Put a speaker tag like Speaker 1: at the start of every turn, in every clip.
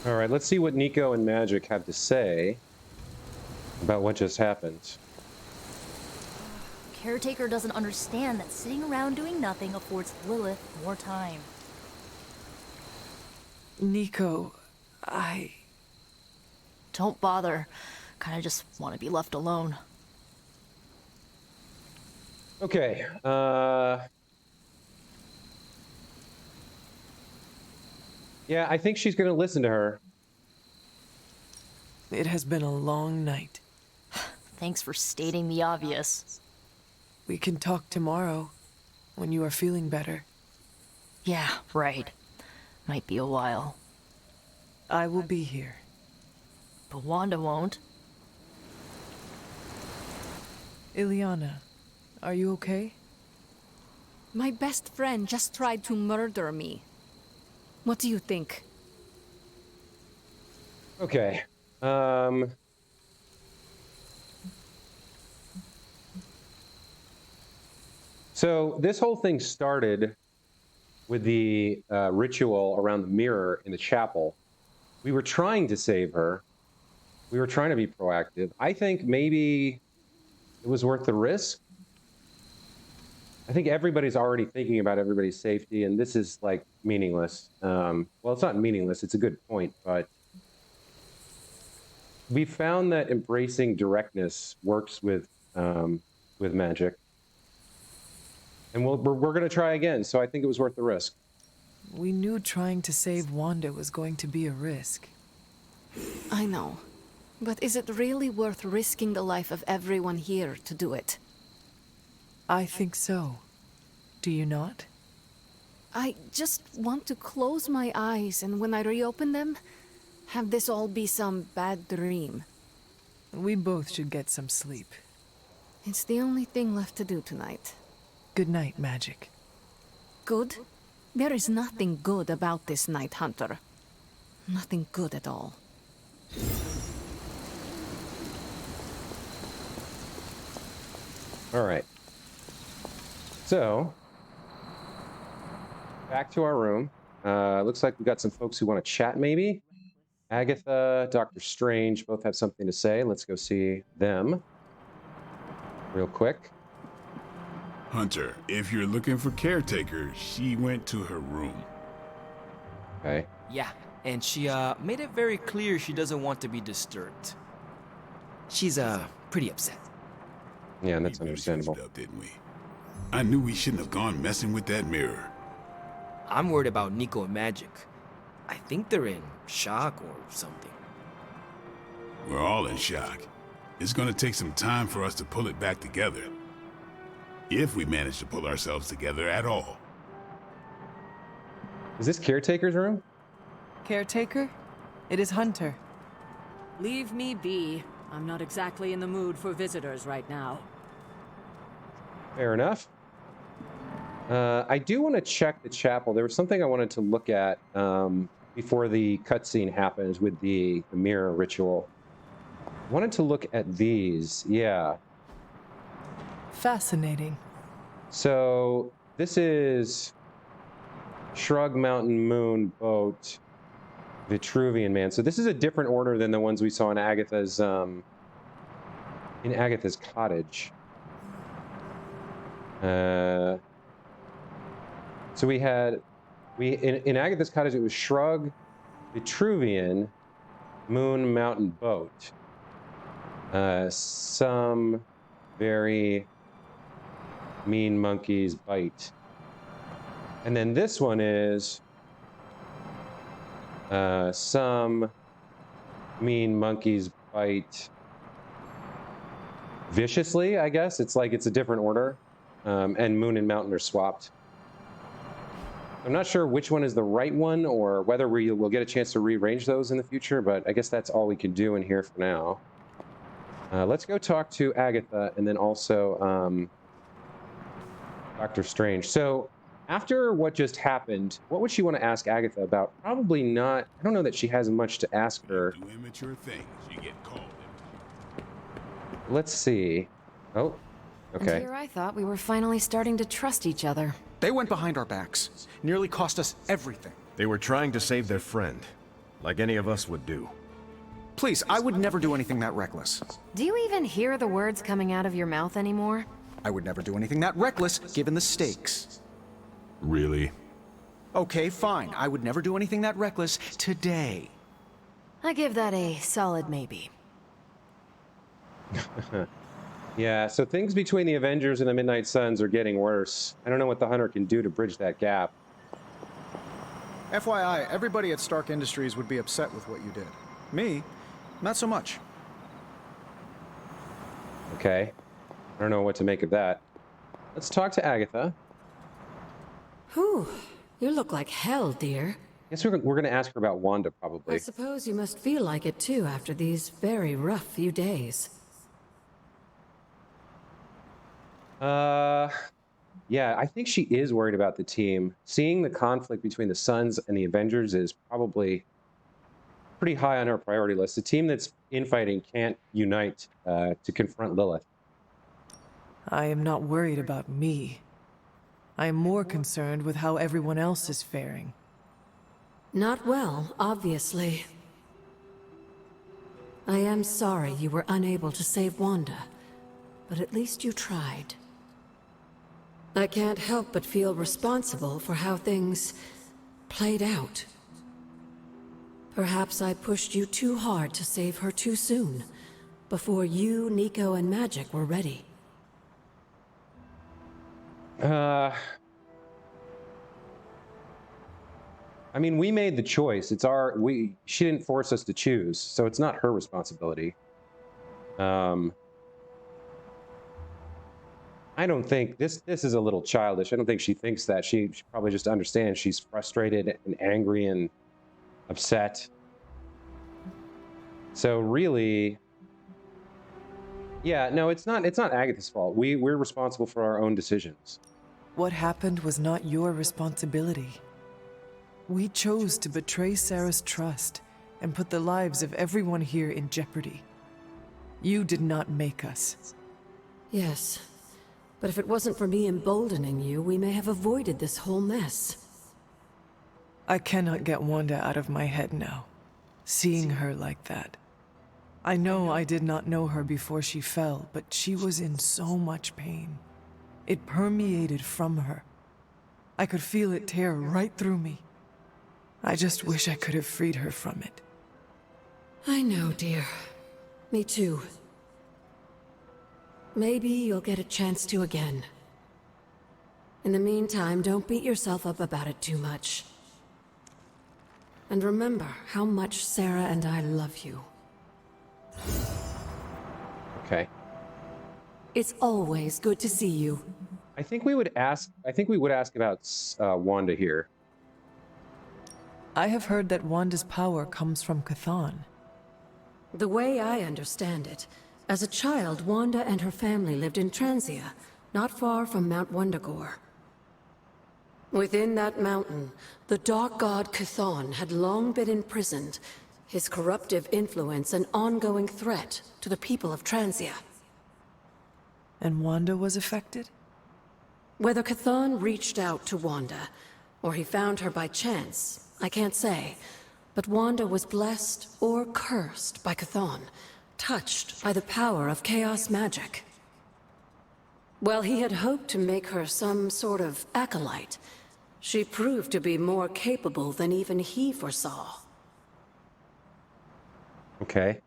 Speaker 1: All right, let's see what Nico and Magic have to say about what just happened.
Speaker 2: Caretaker doesn't understand that sitting around doing nothing affords Lilith more time.
Speaker 3: Nico,
Speaker 2: Don't bother. Kinda just want to be left alone.
Speaker 1: Okay, yeah, I think she's gonna listen to her.
Speaker 3: It has been a long night.
Speaker 2: Thanks for stating the obvious.
Speaker 3: We can talk tomorrow, when you are feeling better.
Speaker 2: Yeah, right. Might be a while.
Speaker 3: I will be here.
Speaker 2: But Wanda won't.
Speaker 3: Ileana, are you okay?
Speaker 4: My best friend just tried to murder me. What do you think?
Speaker 1: Okay, so this whole thing started with the ritual around the mirror in the chapel. We were trying to save her. We were trying to be proactive. I think maybe it was worth the risk. I think everybody's already thinking about everybody's safety, and this is like meaningless. Well, it's not meaningless. It's a good point, but we found that embracing directness works with magic, and we're going to try again. So I think it was worth the risk.
Speaker 3: We knew trying to save Wanda was going to be a risk.
Speaker 4: I know. But is it really worth risking the life of everyone here to do it?
Speaker 3: I think so. Do you not?
Speaker 4: I just want to close my eyes and when I reopen them, have this all be some bad dream.
Speaker 3: We both should get some sleep.
Speaker 4: It's the only thing left to do tonight.
Speaker 3: Good night, Magic.
Speaker 4: Good? There is nothing good about this night, Hunter. Nothing good at all.
Speaker 1: All right. So, back to our room. Looks like we've got some folks who want to chat, maybe. Agatha, Dr. Strange both have something to say. Let's go see them real quick.
Speaker 5: Hunter, if you're looking for Caretaker, she went to her room.
Speaker 1: Okay.
Speaker 6: Yeah, and she made it very clear she doesn't want to be disturbed. She's pretty upset.
Speaker 1: Yeah, and that's
Speaker 5: We really
Speaker 1: understandable.
Speaker 5: goofed up, didn't we? I knew we shouldn't have gone messing with that mirror.
Speaker 6: I'm worried about Nico and Magic. I think they're in shock or something.
Speaker 5: We're all in shock. It's gonna take some time for us to pull it back together. If we manage to pull ourselves together at all.
Speaker 1: Is this Caretaker's room?
Speaker 3: Caretaker? It is Hunter.
Speaker 7: Leave me be. I'm not exactly in the mood for visitors right now.
Speaker 1: Fair enough. I do want to check the chapel. There was something I wanted to look at before the cutscene happens with the mirror ritual. I wanted to look at these. Yeah.
Speaker 3: Fascinating.
Speaker 1: So this is Shrug Mountain Moon Boat Vitruvian Man. So this is a different order than the ones we saw in Agatha's cottage. So in Agatha's cottage it was Shrug, Vitruvian, Moon Mountain Boat. Some very mean monkeys bite. And then this one is some mean monkeys bite viciously, I guess. It's like it's a different order. And Moon and Mountain are swapped. I'm not sure which one is the right one or whether we'll get a chance to rearrange those in the future, but I guess that's all we can do in here for now. Let's go talk to Agatha and then also Dr. Strange. So after what just happened, what would she want to ask Agatha about? Probably not. I don't know that she has much to ask her.
Speaker 5: Do immature things, you get called.
Speaker 1: Let's see. Oh,
Speaker 4: And
Speaker 1: okay.
Speaker 4: here I thought we were finally starting to trust each other.
Speaker 8: They went behind our backs, nearly cost us everything.
Speaker 9: They were trying to save their friend.
Speaker 8: like any of us would do.
Speaker 9: Please, I would never do anything that reckless.
Speaker 10: Do you even hear the words coming out of your mouth anymore?
Speaker 9: I would never do anything that reckless, given the stakes.
Speaker 5: Really?
Speaker 9: Okay, fine. I would never do anything that reckless today.
Speaker 10: I give that a solid maybe.
Speaker 1: Yeah, so things between the Avengers and the Midnight Suns are getting worse. I don't know what the Hunter can do to bridge that gap.
Speaker 9: FYI, everybody at Stark Industries would be upset with what you did. Me, not so much.
Speaker 1: Okay. I don't know what to make of that. Let's talk to Agatha.
Speaker 7: Whew. You look like hell, dear.
Speaker 1: Guess we're going to ask her about Wanda, probably.
Speaker 7: I suppose you must feel like it too after these very rough few days.
Speaker 1: Yeah, I think she is worried about the team. Seeing the conflict between the Suns and the Avengers is probably pretty high on her priority list. The team that's infighting can't unite to confront Lilith.
Speaker 3: I am not worried about me. I am more concerned with how everyone else is faring.
Speaker 7: Not well, obviously. I am sorry you were unable to save Wanda, but at least you tried. I can't help but feel responsible for how things played out. Perhaps I pushed you too hard to save her too soon, before you, Nico, and Magic were ready.
Speaker 1: I mean, we made the choice. It's she didn't force us to choose, so it's not her responsibility. I don't think this is a little childish. I don't think she thinks that. She probably just understands she's frustrated and angry and upset. So really, yeah, no, it's not Agatha's fault. We're responsible for our own decisions.
Speaker 3: What happened was not your responsibility. We chose to betray Sarah's trust and put the lives of everyone here in jeopardy. You did not make us.
Speaker 7: Yes, but if it wasn't for me emboldening you, we may have avoided this whole mess.
Speaker 3: I cannot get Wanda out of my head now, seeing her like that. I know I did not know her before she fell, but she was in so much pain. It permeated from her. I could feel it tear right through me. I just wish I could have freed her from it.
Speaker 7: I know, dear. Me too. Maybe you'll get a chance to again. In the meantime, don't beat yourself up about it too much. And remember how much Sarah and I love you.
Speaker 1: Okay.
Speaker 7: It's always good to see you.
Speaker 1: I think we would ask about Wanda here.
Speaker 3: I have heard that Wanda's power comes from Chthon.
Speaker 7: The way I understand it, as a child, Wanda and her family lived in Transia, not far from Mount Wundagore. Within that mountain, the dark god Chthon had long been imprisoned, his corruptive influence an ongoing threat to the people of Transia.
Speaker 3: And Wanda was affected?
Speaker 7: Whether Chthon reached out to Wanda, or he found her by chance, I can't say. But Wanda was blessed or cursed by Chthon, touched by the power of chaos magic. While he had hoped to make her some sort of acolyte, she proved to be more capable than even he foresaw.
Speaker 1: Okay.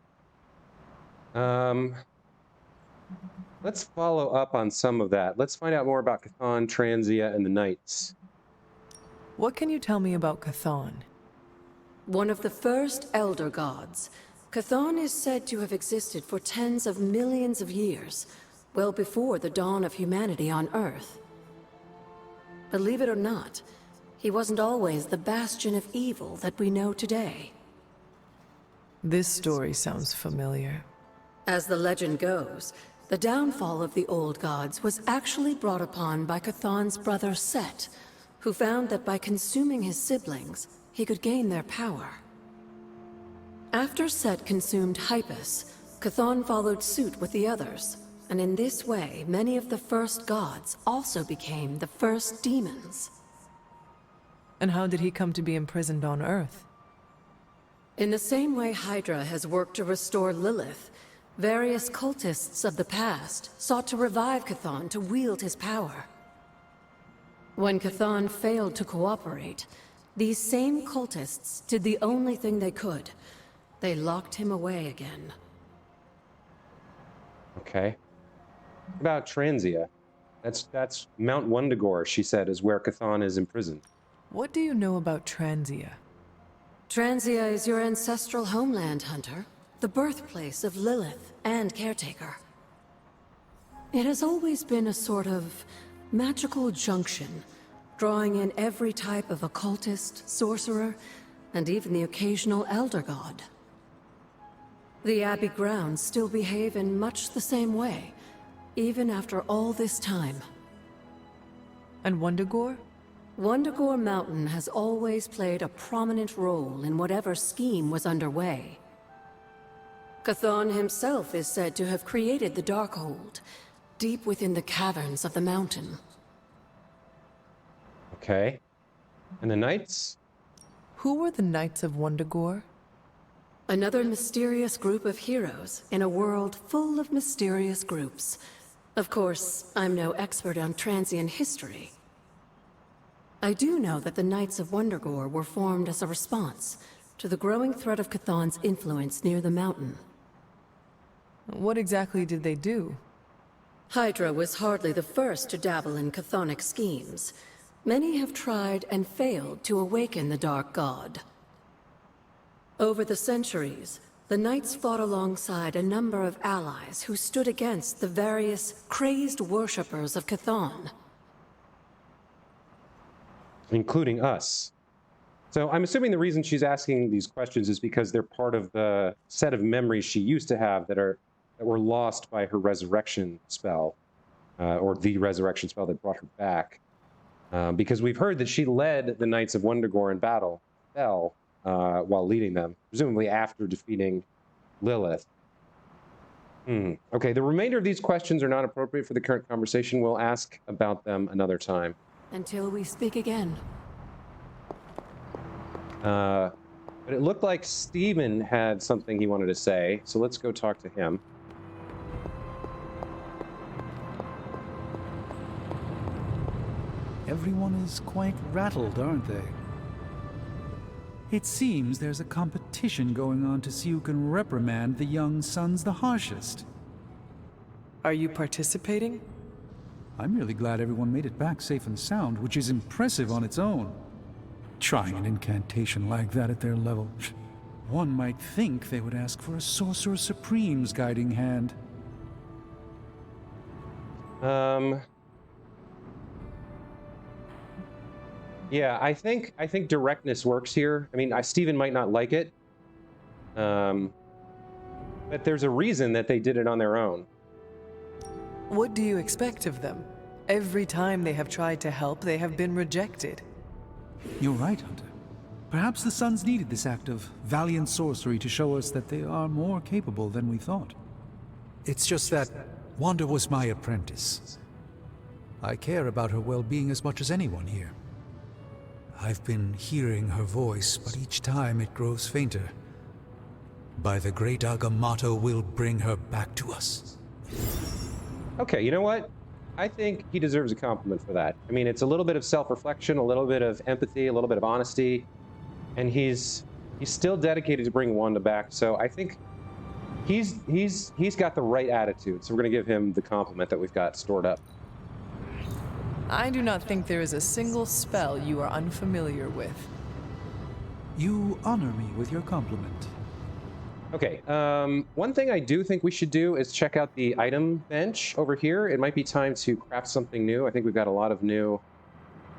Speaker 1: Let's follow up on some of that. Let's find out more about Chthon, Transia, and the Knights.
Speaker 3: What can you tell me about Chthon?
Speaker 7: One of the first Elder Gods, Chthon is said to have existed for tens of millions of years, well before the dawn of humanity on Earth. Believe it or not, he wasn't always the bastion of evil that we know today.
Speaker 3: This story sounds familiar.
Speaker 7: As the legend goes, the downfall of the old gods was actually brought upon by Chthon's brother Set, who found that by consuming his siblings, he could gain their power. After Set consumed Hypus, Chthon followed suit with the others, and in this way, many of the first gods also became the first demons.
Speaker 3: And how did he come to be imprisoned on Earth?
Speaker 7: In the same way Hydra has worked to restore Lilith, various cultists of the past sought to revive Chthon to wield his power. When Chthon failed to cooperate, these same cultists did the only thing they could. They locked him away again.
Speaker 1: Okay. What about Transia? That's Mount Wundagore, she said, is where Chthon is imprisoned.
Speaker 3: What do you know about Transia?
Speaker 7: Transia is your ancestral homeland, Hunter. The birthplace of Lilith and Caretaker. It has always been a sort of magical junction, drawing in every type of occultist, sorcerer, and even the occasional elder god. The Abbey grounds still behave in much the same way, even after all this time.
Speaker 3: And Wundagore?
Speaker 7: Wundagore Mountain has always played a prominent role in whatever scheme was underway. Chthon himself is said to have created the Darkhold, deep within the caverns of the mountain.
Speaker 1: Okay. And the Knights?
Speaker 3: Who were the Knights of Wundagore?
Speaker 7: Another mysterious group of heroes in a world full of mysterious groups. Of course, I'm no expert on Transian history. I do know that the Knights of Wundagore were formed as a response to the growing threat of Chthon's influence near the mountain.
Speaker 3: What exactly did they do?
Speaker 7: Hydra was hardly the first to dabble in chthonic schemes. Many have tried and failed to awaken the Dark God. Over the centuries, the Knights fought alongside a number of allies who stood against the various crazed worshippers of Chthon.
Speaker 1: Including us. So I'm assuming the reason she's asking these questions is because they're part of the set of memories she used to have that were lost by her resurrection spell, or the resurrection spell that brought her back. Because we've heard that she led the Knights of Wundagore in battle, fell while leading them, presumably after defeating Lilith. Okay, the remainder of these questions are not appropriate for the current conversation. We'll ask about them another time.
Speaker 7: Until we speak again.
Speaker 1: But it looked like Steven had something he wanted to say, so let's go talk to him.
Speaker 8: Everyone is quite rattled, aren't they? It seems there's a competition going on to see who can reprimand the young sons the harshest.
Speaker 3: Are you participating?
Speaker 8: I'm really glad everyone made it back safe and sound, which is impressive on its own. Trying an incantation like that at their level. One might think they would ask for a Sorcerer Supreme's guiding hand.
Speaker 1: Yeah, I think directness works here. I mean, Steven might not like it, but there's a reason that they did it on their own.
Speaker 3: What do you expect of them? Every time they have tried to help, they have been rejected.
Speaker 8: You're right, Hunter. Perhaps the Sons needed this act of valiant sorcery to show us that they are more capable than we thought.
Speaker 11: It's just that Wanda was my apprentice. I care about her well-being as much as anyone here. I've been hearing her voice, but each time it grows fainter. By the great Agamotto will bring her back to us.
Speaker 1: Okay, you know what? I think he deserves a compliment for that. I mean, it's a little bit of self-reflection, a little bit of empathy, a little bit of honesty, and he's still dedicated to bringing Wanda back. So I think he's got the right attitude. So we're going to give him the compliment that we've got stored up.
Speaker 3: I do not think there is a single spell you are unfamiliar with.
Speaker 8: You honor me with your compliment.
Speaker 1: Okay, one thing I do think we should do is check out the item bench over here. It might be time to craft something new. I think we've got a lot of new...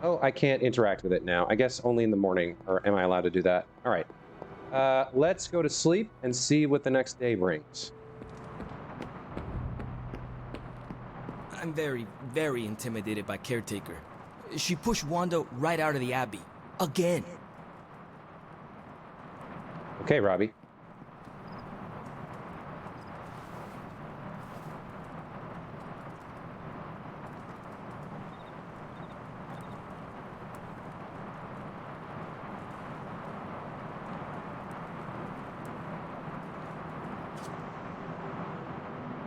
Speaker 1: Oh, I can't interact with it now. I guess only in the morning, or am I allowed to do that? All right, let's go to sleep and see what the next day brings.
Speaker 6: I'm very, very intimidated by Caretaker. She pushed Wanda right out of the Abbey. Again.
Speaker 1: Okay, Robbie.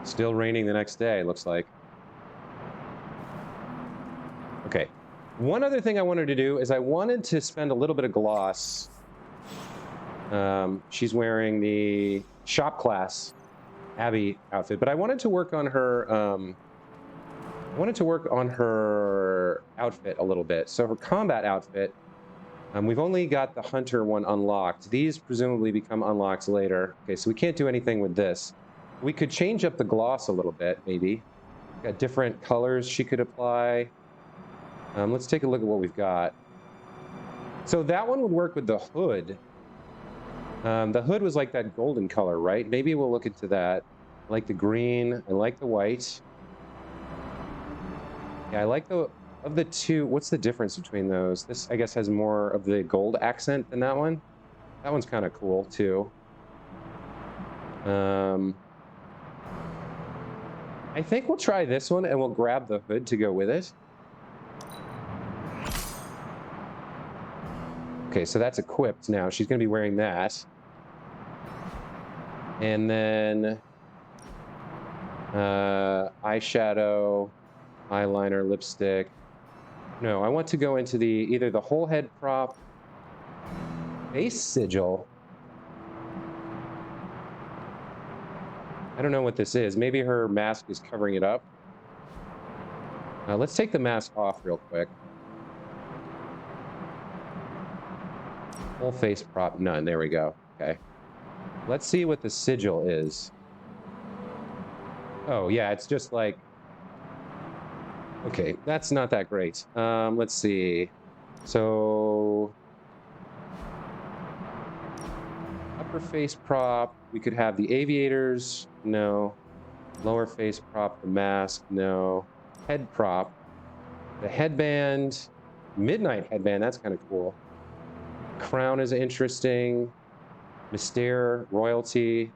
Speaker 1: Still raining the next day, looks like. Okay. One other thing I wanted to do is I wanted to spend a little bit of gloss. She's wearing the shop class Abby outfit, but I wanted to work on her. Outfit a little bit. So her combat outfit. We've only got the hunter one unlocked. These presumably become unlocked later. Okay, so we can't do anything with this. We could change up the gloss a little bit, maybe. Got different colors she could apply. Let's take a look at what we've got. So that one would work with the hood. The hood was like that golden color, right? Maybe we'll look into that. I like the green. I like the white. Yeah, I like the... Of the two, what's the difference between those? This, I guess, has more of the gold accent than that one. That one's kind of cool, too. I think we'll try this one, and we'll grab the hood to go with it. Okay, so that's equipped now. She's going to be wearing that. And then... eyeshadow, eyeliner, lipstick... No, I want to go into the either the whole head prop, face sigil. I don't know what this is. Maybe her mask is covering it up. Let's take the mask off real quick. Full face prop, none. There we go. Okay. Let's see what the sigil is. Oh, yeah, it's just like... Okay, that's not that great. Let's see. So... Upper face prop. We could have the aviators. No. Lower face prop. The mask. No. Head prop. The headband. Midnight headband. That's kind of cool. Crown is interesting. Mystere. Royalty.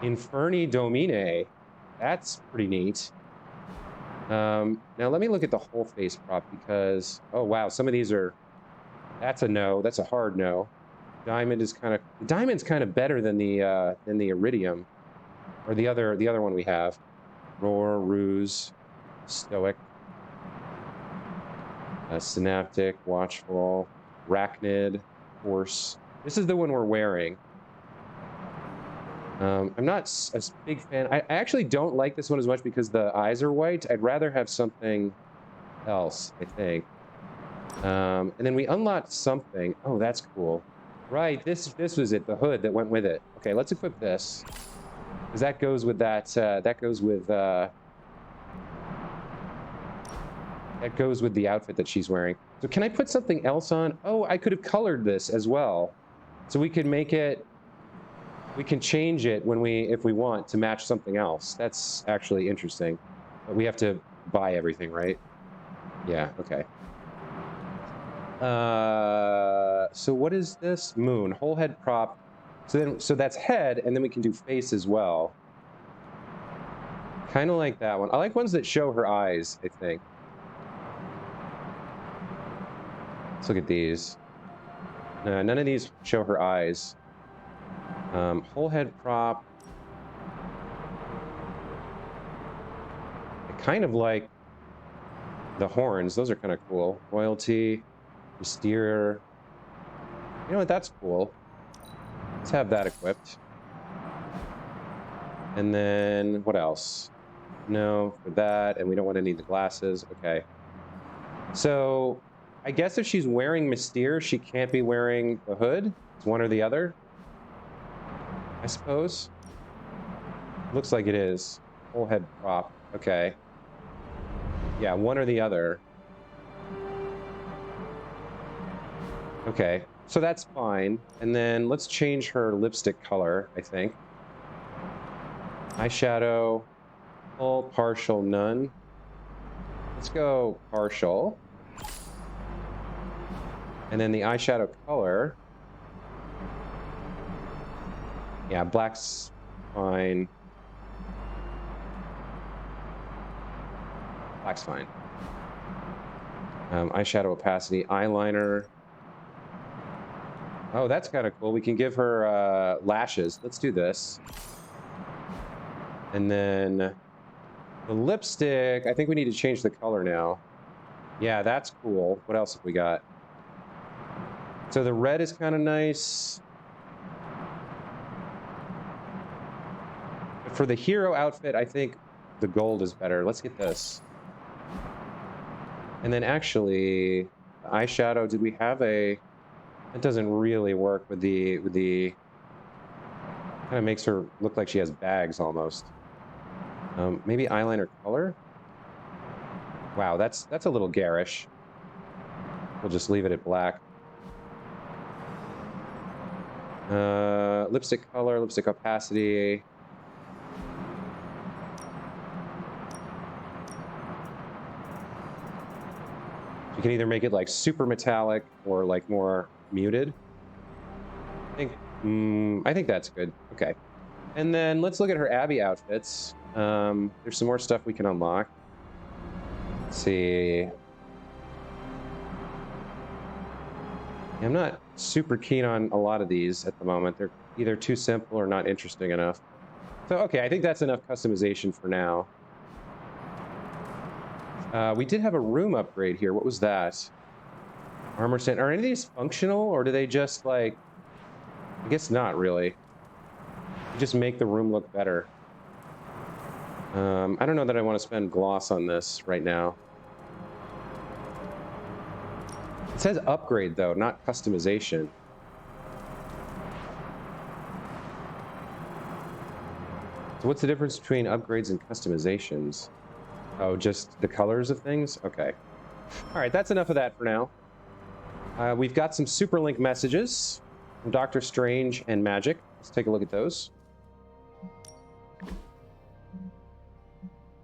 Speaker 1: Inferni Domine. That's pretty neat. Now let me look at the whole face prop because, oh wow, some of these are, that's a no, that's a hard no. Diamond is kind of, the diamond's kind of better than the iridium, or the other one we have. Roar, ruse, stoic, synaptic, watchful, arachnid, horse. This is the one we're wearing. I'm not a big fan. I actually don't like this one as much because the eyes are white. I'd rather have something else, I think. And then we unlocked something. Oh, that's cool. Right, this was it, the hood that went with it. Okay, let's equip this. Because that goes with that, that goes with the outfit that she's wearing. So can I put something else on? Oh, I could have colored this as well. So we could make it... We can change it if we want to match something else. That's actually interesting. But we have to buy everything, right? Yeah, okay. So what is this? Moon, whole head prop. So that's head, and then we can do face as well. Kind of like that one. I like ones that show her eyes, I think. Let's look at these. No, none of these show her eyes. Whole head prop. I kind of like the horns. Those are kind of cool. Royalty, Mystere. You know what? That's cool. Let's have that equipped. And then what else? No, for that. And we don't want any of the glasses. Okay. So I guess if she's wearing Mystere, she can't be wearing the hood. It's one or the other. I suppose. Looks like it is. Whole head prop. Okay. Yeah, one or the other. Okay, so that's fine. And then let's change her lipstick color, I think. Eyeshadow. Full, partial, none. Let's go partial. And then the eyeshadow color. Yeah, black's fine. Black's fine. Eyeshadow opacity, eyeliner. Oh, that's kind of cool. We can give her lashes. Let's do this. And then the lipstick, I think we need to change the color now. Yeah, that's cool. What else have we got? So the red is kind of nice. But for the hero outfit, I think the gold is better. Let's get this. And then actually, the eyeshadow, did we have a... It doesn't really work with the kind of makes her look like she has bags almost. Maybe eyeliner color? Wow, that's a little garish. We'll just leave it at black. Lipstick color, lipstick opacity. You can either make it like super metallic or like more muted. I think that's good. Okay. And then let's look at her Abby outfits. There's some more stuff we can unlock. Let's see. I'm not super keen on a lot of these at the moment. They're either too simple or not interesting enough. So, okay, I think that's enough customization for now. We did have a room upgrade here. What was that? Armor stand. Are any of these functional, or do they just, like... I guess not really. You just make the room look better. I don't know that I want to spend gloss on this right now. It says upgrade, though, not customization. So what's the difference between upgrades and customizations? Oh, just the colors of things? Okay. All right, that's enough of that for now. We've got some super link messages from Doctor Strange and Magic. Let's take a look at those.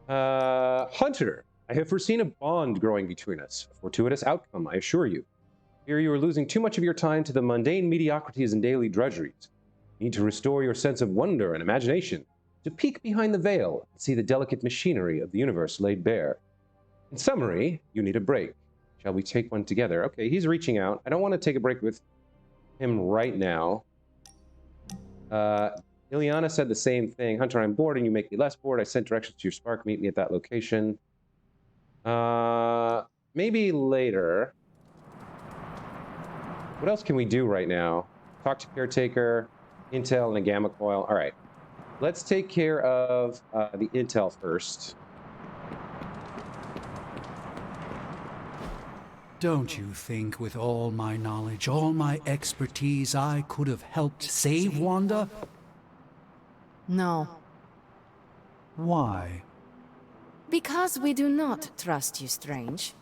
Speaker 1: Hunter, I have foreseen a bond growing between us. A fortuitous outcome, I assure you. Here you are losing too much of your time to the mundane mediocrities and daily drudgeries. You need to restore your sense of wonder and imagination, to peek behind the veil and see the delicate machinery of the universe laid bare. In summary, you need a break. Shall we take one together? Okay, he's reaching out. I don't want to take a break with him right now. Ileana said the same thing. Hunter, I'm bored and you make me less bored. I sent directions to your spark. Meet me at that location. Maybe later. What else can we do right now? Talk to Caretaker, Intel, and a Gamma Coil. All right. Let's take care of the Intel first.
Speaker 11: Don't you think with all my knowledge, all my expertise, I could have helped save Wanda?
Speaker 4: No.
Speaker 11: Why?
Speaker 4: Because we do not trust you, Strange.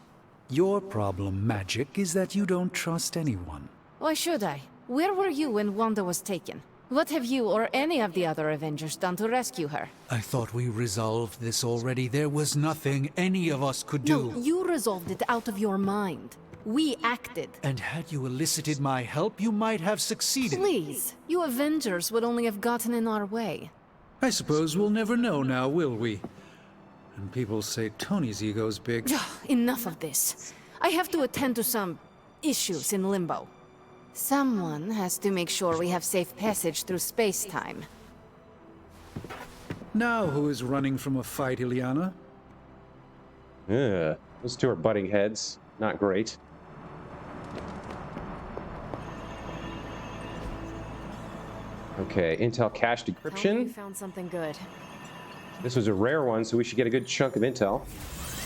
Speaker 11: Your problem, Magic, is that you don't trust anyone.
Speaker 4: Why should I? Where were you when Wanda was taken? What have you or any of the other Avengers done to rescue her?
Speaker 11: I thought we resolved this already. There was nothing any of us could do.
Speaker 4: No, you resolved it out of your mind. We acted.
Speaker 11: And had you elicited my help, you might have succeeded.
Speaker 4: Please, you Avengers would only have gotten in our way.
Speaker 8: I suppose we'll never know now, will we? And people say Tony's ego's big.
Speaker 4: Enough of this. I have to attend to some issues in Limbo. Someone has to make sure we have safe passage through space-time.
Speaker 8: Now who is running from a fight, Ileana?
Speaker 1: Yeah, those two are butting heads. Not great. Okay, Intel cache
Speaker 10: Tell me you
Speaker 1: decryption.
Speaker 10: found something good.
Speaker 1: This was a rare one, so we should get a good chunk of intel.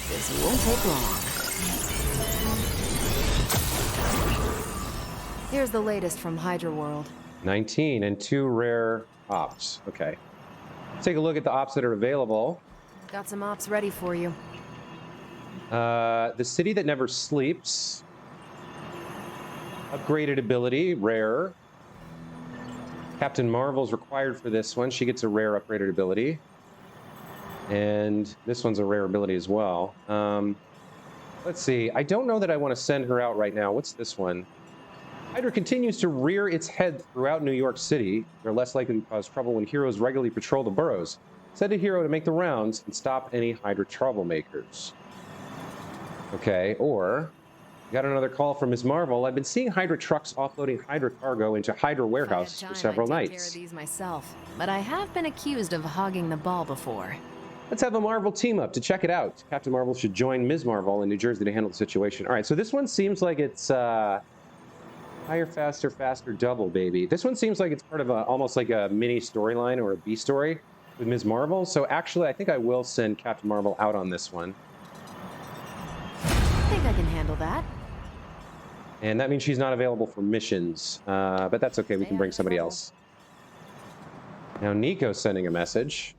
Speaker 10: This won't take long. Here's the latest from Hydra World.
Speaker 1: 19 and 2 rare ops. Okay. Let's take a look at the ops that are available.
Speaker 10: Got some ops ready for you.
Speaker 1: The City That Never Sleeps. Upgraded ability, rare. Captain Marvel's required for this one. She gets a rare upgraded ability. And this one's a rare ability as well. Let's see. I don't know that I want to send her out right now. What's this one? Hydra continues to rear its head throughout New York City. They're less likely to cause trouble when heroes regularly patrol the boroughs. Send a hero to make the rounds and stop any Hydra troublemakers. Okay, or Got another call from Ms. Marvel. I've been seeing Hydra trucks offloading Hydra cargo into Hydra warehouse for several
Speaker 10: I'd take care of
Speaker 1: nights.
Speaker 10: these myself, but I have been accused of hogging the ball before.
Speaker 1: Let's have a Marvel team up to check it out. Captain Marvel should join Ms. Marvel in New Jersey to handle the situation. All right, so this one seems like it's higher, faster, faster, double, baby. This one seems like it's part of almost like a mini storyline or a B story with Ms. Marvel. So actually, I think I will send Captain Marvel out on this one.
Speaker 10: I think I can handle that.
Speaker 1: And that means she's not available for missions, but that's okay. We can bring somebody else. Now Nico's sending a message.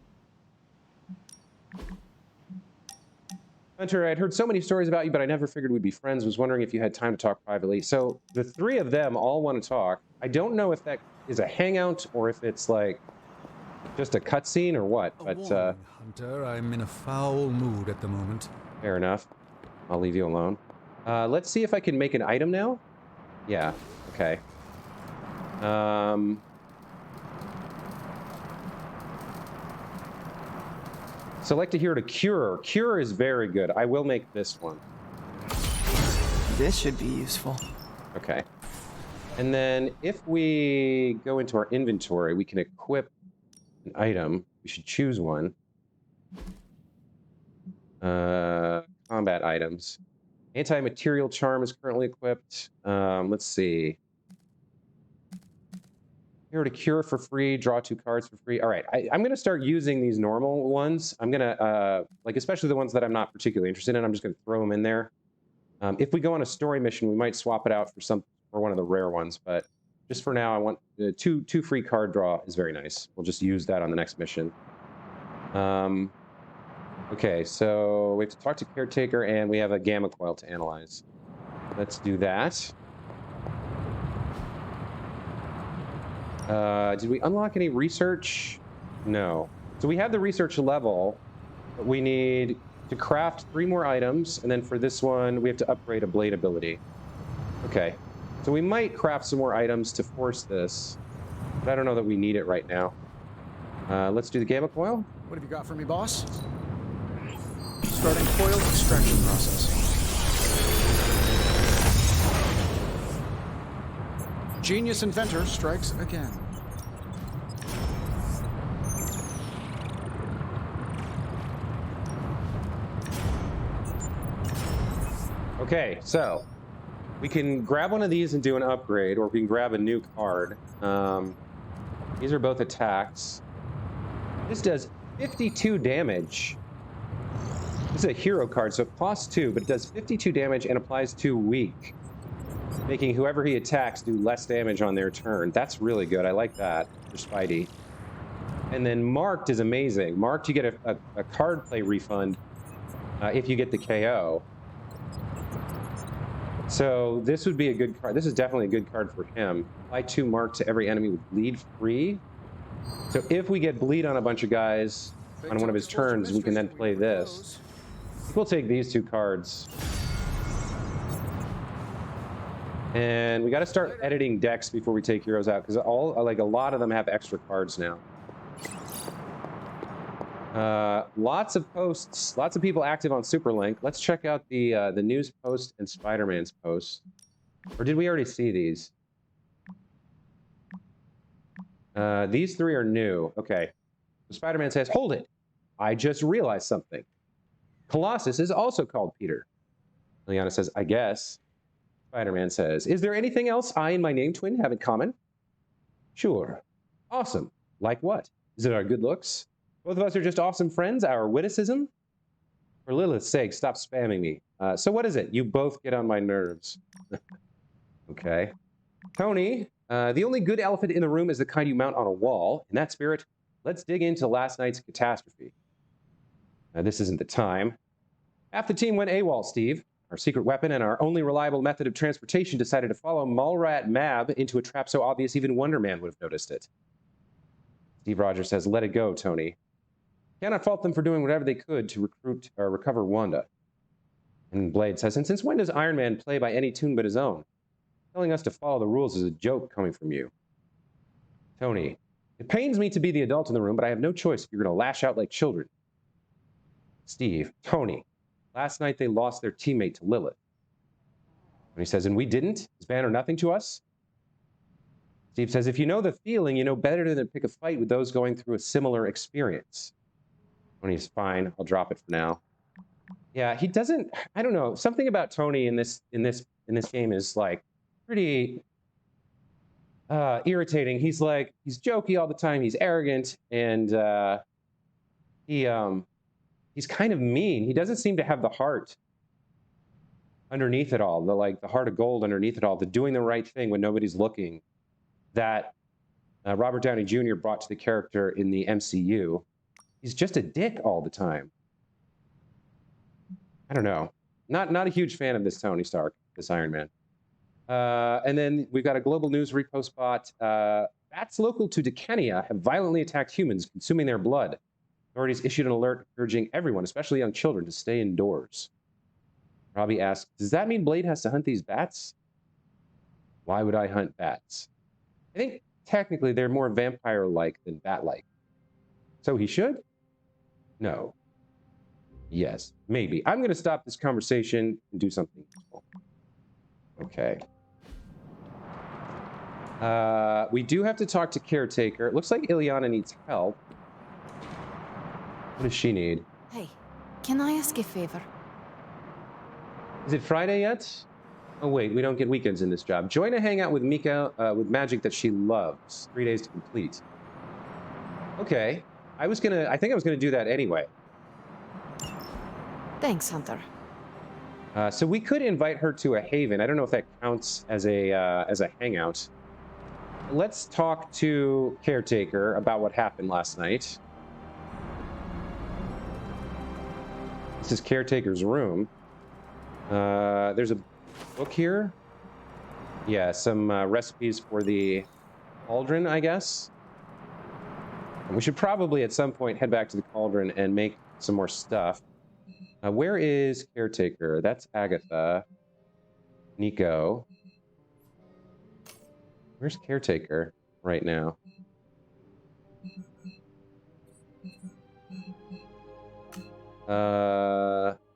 Speaker 1: Hunter, I'd heard so many stories about you, but I never figured we'd be friends. Was wondering if you had time to talk privately. So the three of them all want to talk. I don't know if that is a hangout or if it's like just a cutscene or what. But
Speaker 11: Hunter, I'm in a foul mood at the moment.
Speaker 1: Fair enough. I'll leave you alone. Let's see if I can make an item now. Yeah. Okay. Select a hero to cure. Cure is very good. I will make this one.
Speaker 3: This should be useful.
Speaker 1: Okay. And then if we go into our inventory, we can equip an item. We should choose one. Combat items. Anti-material charm is currently equipped. Let's see. Hero to cure for free, draw 2 cards for free. All right, I'm going to start using these normal ones. I'm going to, like, especially the ones that I'm not particularly interested in, I'm just going to throw them in there. If we go on a story mission, we might swap it out for one of the rare ones, but just for now, I want two free card draw is very nice. We'll just use that on the next mission. Okay, so we have to talk to Caretaker, and we have a gamma coil to analyze. Let's do that. Did we unlock any research? No. So we have the research level, but we need to craft 3 more items, and then for this one, we have to upgrade a blade ability. Okay. So we might craft some more items to force this, but I don't know that we need it right now. Let's do the gamma coil.
Speaker 9: What have you got for me, boss? Starting coil extraction process. Genius inventor strikes again.
Speaker 1: Okay, so we can grab one of these and do an upgrade, or we can grab a new card. These are both attacks. This does 52 damage. This is a hero card, so it costs 2, but it does 52 damage and applies to weak, making whoever he attacks do less damage on their turn. That's really good. I like that for Spidey. And then Marked is amazing. Marked, you get a card play refund if you get the KO. So this would be a good card. This is definitely a good card for him. Apply 2 Marked to every enemy with bleed free. So if we get bleed on a bunch of guys on one of his turns, we can then play this. We'll take these 2 cards. And we got to start editing decks before we take heroes out, because a lot of them have extra cards now. Lots of posts, lots of people active on Superlink. Let's check out the news post and Spider-Man's post. Or did we already see these? These 3 are new. Okay. Spider-Man says, "Hold it. I just realized something. Colossus is also called Peter." Liliana says, "I guess." Spider-Man says, "Is there anything else I and my name twin have in common?" "Sure." "Awesome. Like what? Is it our good looks? Both of us are just awesome friends, our witticism?" "For Lilith's sake, stop spamming me. So what is it? You both get on my nerves." Okay. Tony, the only good elephant in the room is the kind you mount on a wall. In that spirit, let's dig into last night's catastrophe. This isn't the time. Half the team went AWOL, Steve. Our secret weapon and our only reliable method of transportation decided to follow Mallrat Mab into a trap so obvious even Wonder Man would have noticed it. Steve Rogers says, "Let it go, Tony. Cannot fault them for doing whatever they could to recover Wanda." And Blade says, "And since when does Iron Man play by any tune but his own? Telling us to follow the rules is a joke coming from you." Tony, "It pains me to be the adult in the room, but I have no choice if you're going to lash out like children." Steve, "Tony, last night they lost their teammate to Lilith." And he says, and we didn't? Is banner nothing to us? Steve says, if you know the feeling, you know better than to pick a fight with those going through a similar experience. Tony's fine. I'll drop it for now. Yeah, he doesn't. I don't know. Something about Tony in this game is like pretty irritating. He's jokey all the time. He's arrogant, and he's kind of mean. He doesn't seem to have the heart underneath it all. The heart of gold underneath it all. The doing the right thing when nobody's looking. That Robert Downey Jr. brought to the character in the MCU. He's just a dick all the time. I don't know. Not a huge fan of this Tony Stark, this Iron Man. And then we've got a global news repost bot. Bats local to Dicania have violently attacked humans, consuming their blood. Authorities issued an alert urging everyone, especially young children, to stay indoors. Robbie asks, does that mean Blade has to hunt these bats? Why would I hunt bats? I think technically they're more vampire-like than bat-like. So he should? No. Yes, maybe. I'm going to stop this conversation and do something useful. Okay. We do have to talk to Caretaker. It looks like Ileana needs help. What does she need?
Speaker 4: Hey, can I ask a favor?
Speaker 1: Is it Friday yet? Oh wait, we don't get weekends in this job. Join a hangout with Mika with magic that she loves. 3 days to complete. Okay. I think I was gonna do that anyway.
Speaker 4: Thanks, Hunter.
Speaker 1: So we could invite her to a haven. I don't know if that counts as a hangout. Let's talk to Caretaker about what happened last night. This is Caretaker's room. There's a book here. Yeah, some recipes for the cauldron, I guess. And we should probably at some point head back to the cauldron and make some more stuff. Where is Caretaker? That's Agatha. Nico. Where's Caretaker right now?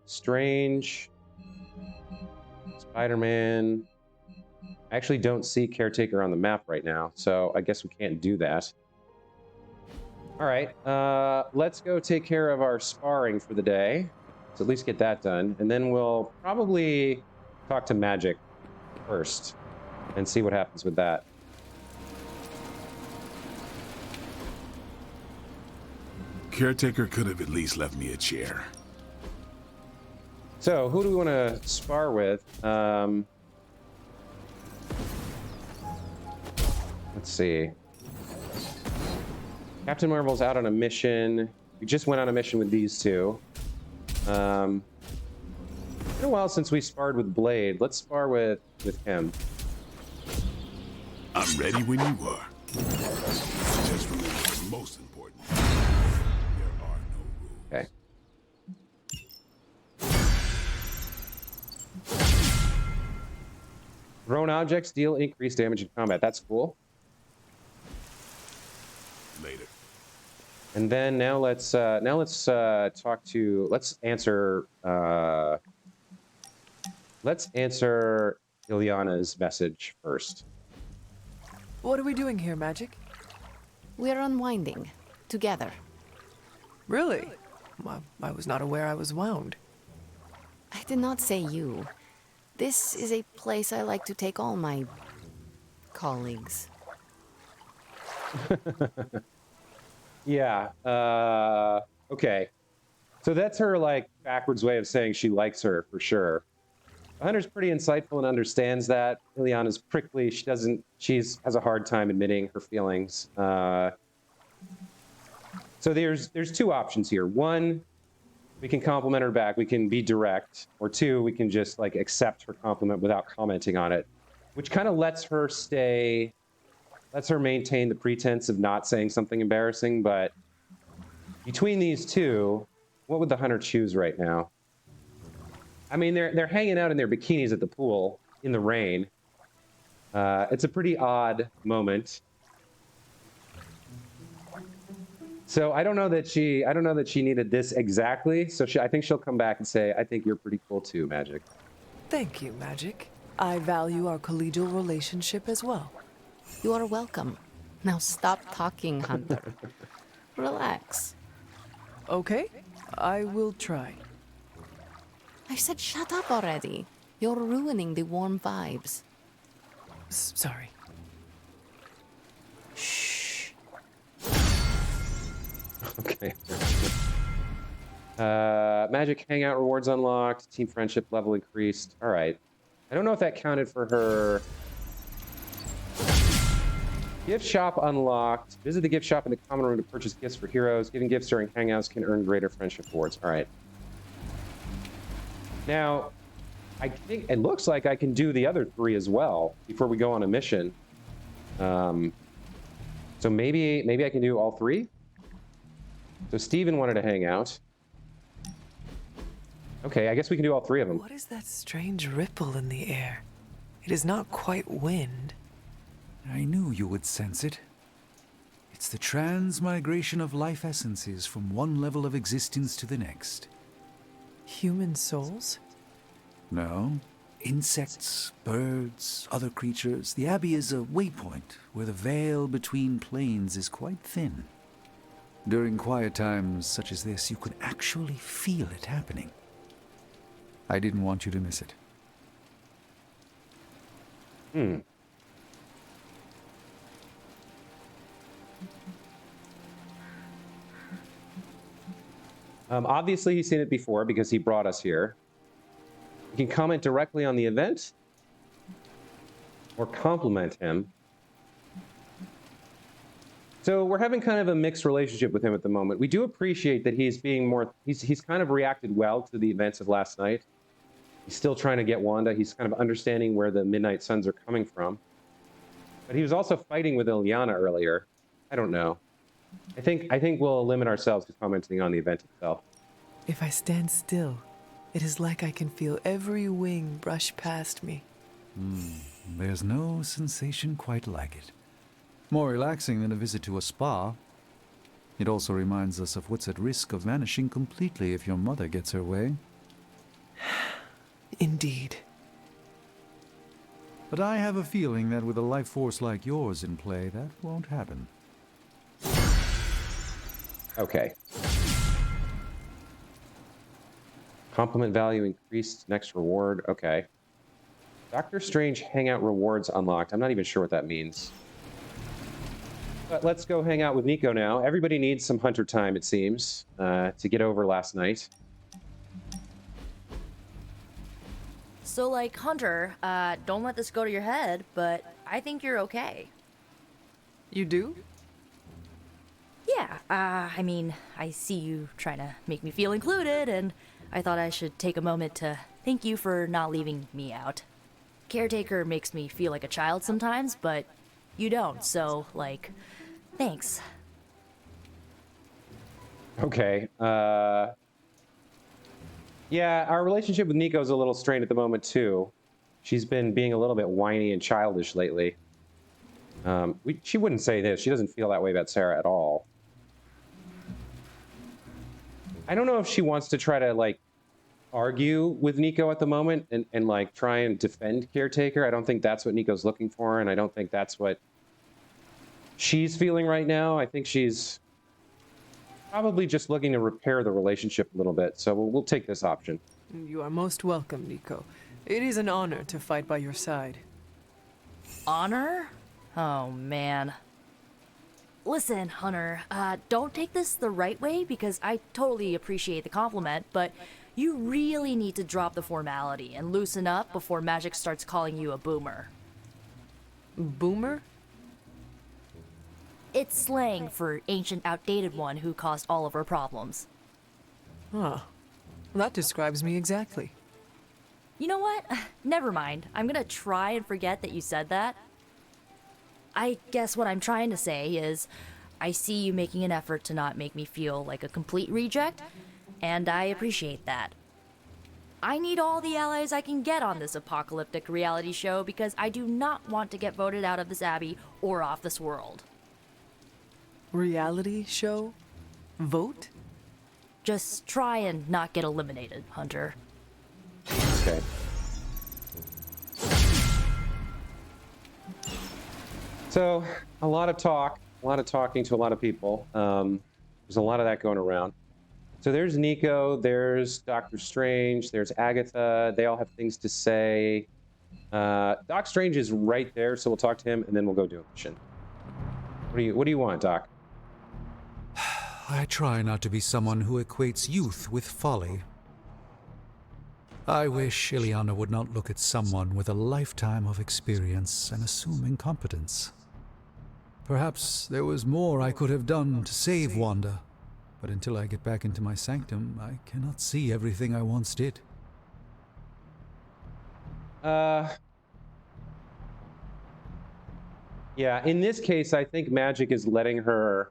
Speaker 1: Strange. Spider-Man. I actually don't see Caretaker on the map right now, so I guess we can't do that. All right, let's go take care of our sparring for the day. So at least get that done, and then we'll probably talk to Magic first and see what happens with that.
Speaker 5: Caretaker could have at least left me a chair.
Speaker 1: So, who do we want to spar with? Let's see. Captain Marvel's out on a mission. We just went on a mission with these two. It's been a while since we sparred with Blade. Let's spar with him.
Speaker 5: I'm ready when you are. Just remember the most important. There are no rules.
Speaker 1: Okay. Thrown objects deal increased damage in combat. That's cool.
Speaker 5: Later.
Speaker 1: And then now let's talk to answer Ileana's message first.
Speaker 3: What are we doing here, Magic?
Speaker 4: We're unwinding. Together.
Speaker 3: Really? Well, I was not aware I was wound.
Speaker 4: I did not say you. This is a place I like to take all my colleagues.
Speaker 1: Yeah. Okay. So that's her backwards way of saying she likes her for sure. Hunter's pretty insightful and understands that. Ileana's prickly. She has a hard time admitting her feelings. So there's two options here. One, we can compliment her back. We can be direct. Or two, we can just accept her compliment without commenting on it, which kind of lets her maintain the pretense of not saying something embarrassing. But between these two, what would the Hunter choose right now? I mean, they're hanging out in their bikinis at the pool in the rain. It's a pretty odd moment. So I don't know that she needed this exactly. So I think she'll come back and say, "I think you're pretty cool too, Magic."
Speaker 3: Thank you, Magic. I value our collegial relationship as well.
Speaker 4: You are welcome. Now stop talking, Hunter. Relax.
Speaker 3: Okay, I will try.
Speaker 4: I said shut up already. You're ruining the warm vibes.
Speaker 3: Sorry.
Speaker 4: Shh.
Speaker 1: Okay. Magic Hangout rewards unlocked. Team friendship level increased. All right. I don't know if that counted for her. Gift shop unlocked. Visit the gift shop in the common room to purchase gifts for heroes. Giving gifts during hangouts can earn greater friendship rewards. All right. Now, I think it looks like I can do the other 3 as well before we go on a mission. So maybe I can do all 3. So Steven wanted to hang out. Okay, I guess we can do all 3 of them.
Speaker 3: What is that strange ripple in the air? It is not quite wind.
Speaker 11: I knew you would sense it. It's the transmigration of life essences from one level of existence to the next.
Speaker 3: Human souls?
Speaker 11: No. Insects, birds, other creatures. The Abbey is a waypoint where the veil between planes is quite thin. During quiet times such as this, you can actually feel it happening. I didn't want you to miss it.
Speaker 1: Obviously, he's seen it before because he brought us here. You can comment directly on the event or compliment him. So we're having kind of a mixed relationship with him at the moment. We do appreciate that he's being more, he's kind of reacted well to the events of last night. He's still trying to get Wanda. He's kind of understanding where the Midnight Suns are coming from. But he was also fighting with Ilyana earlier. I don't know. I think we'll limit ourselves to commenting on the event itself.
Speaker 3: If I stand still, it is like I can feel every wing brush past me.
Speaker 11: There's no sensation quite like it. More relaxing than a visit to a spa. It also reminds us of what's at risk of vanishing completely if your mother gets her way.
Speaker 3: Indeed.
Speaker 11: But I have a feeling that with a life force like yours in play, that won't happen.
Speaker 1: Okay. Compliment value increased. Next reward. Okay. Doctor Strange Hangout rewards unlocked. I'm not even sure what that means. But let's go hang out with Nico now. Everybody needs some Hunter time, it seems, to get over last night.
Speaker 2: So, like, Hunter, don't let this go to your head, but I think you're okay.
Speaker 3: You do?
Speaker 2: Yeah, I mean, I see you trying to make me feel included, and I thought I should take a moment to thank you for not leaving me out. Caretaker makes me feel like a child sometimes, but you don't, so, like, thanks.
Speaker 1: Okay. Yeah, our relationship with Nico is a little strained at the moment, too. She's been being a little bit whiny and childish lately. She wouldn't say this. She doesn't feel that way about Sarah at all. I don't know if she wants to try to, like, argue with Nico at the moment and like, try and defend Caretaker. I don't think that's what Nico's looking for, and I don't think that's what she's feeling right now. I think she's probably just looking to repair the relationship a little bit, so we'll take this option.
Speaker 3: You are most welcome, Nico. It is an honor to fight by your side.
Speaker 2: Honor? Oh, man. Listen, Hunter, don't take this the right way because I totally appreciate the compliment, but you really need to drop the formality and loosen up before Magic starts calling you a boomer.
Speaker 3: Boomer?
Speaker 2: It's slang for ancient, outdated one who caused all of our problems.
Speaker 3: Huh. That describes me exactly.
Speaker 2: You know what? Never mind. I'm gonna try and forget that you said that. I guess what I'm trying to say is, I see you making an effort to not make me feel like a complete reject, and I appreciate that. I need all the allies I can get on this apocalyptic reality show because I do not want to get voted out of this abbey or off this world.
Speaker 3: Reality show? Vote?
Speaker 2: Just try and not get eliminated, Hunter.
Speaker 1: Okay. So a lot of talking to a lot of people. There's a lot of that going around. So there's Nico, there's Doctor Strange, there's Agatha. They all have things to say. Doc Strange is right there, so we'll talk to him and then we'll go do a mission. What do you want, Doc?
Speaker 11: I try not to be someone who equates youth with folly. I wish Ileana would not look at someone with a lifetime of experience and assume incompetence. Perhaps there was more I could have done to save Wanda, but until I get back into my sanctum, I cannot see everything I once did.
Speaker 1: Yeah, in this case, I think Magic is letting her...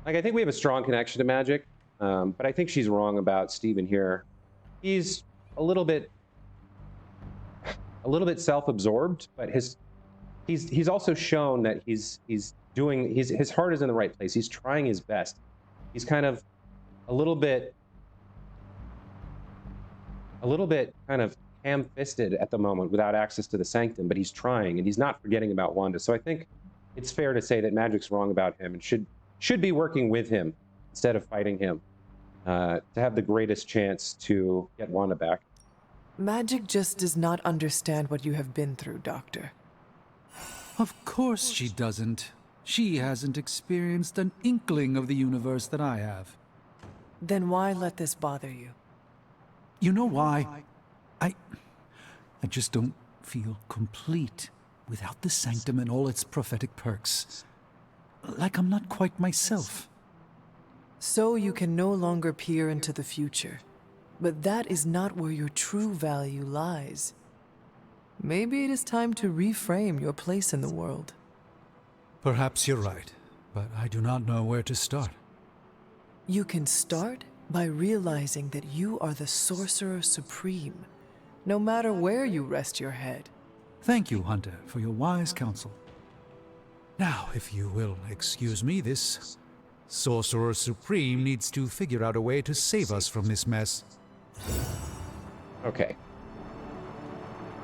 Speaker 1: Like, I think we have a strong connection to Magic, but I think she's wrong about Steven here. He's a little bit self-absorbed, but he's also shown that his heart is in the right place. He's trying his best. He's kind of a little bit kind of ham-fisted at the moment without access to the sanctum, but he's trying and he's not forgetting about Wanda. So I think it's fair to say that Magic's wrong about him and should be working with him instead of fighting him to have the greatest chance to get Wanda back.
Speaker 3: Magic just does not understand what you have been through, Doctor.
Speaker 8: Of course she doesn't. She hasn't experienced an inkling of the universe that I have.
Speaker 3: Then why let this bother you?
Speaker 8: You know why? I just don't feel complete without the sanctum and all its prophetic perks. Like I'm not quite myself.
Speaker 3: So you can no longer peer into the future. But that is not where your true value lies. Maybe it is time to reframe your place in the world.
Speaker 11: Perhaps you're right, but I do not know where to start.
Speaker 3: You can start by realizing that you are the Sorcerer Supreme, no matter where you rest your head.
Speaker 8: Thank you, Hunter, for your wise counsel.
Speaker 11: Now, if you will excuse me, this Sorcerer Supreme needs to figure out a way to save us from this mess.
Speaker 1: Okay.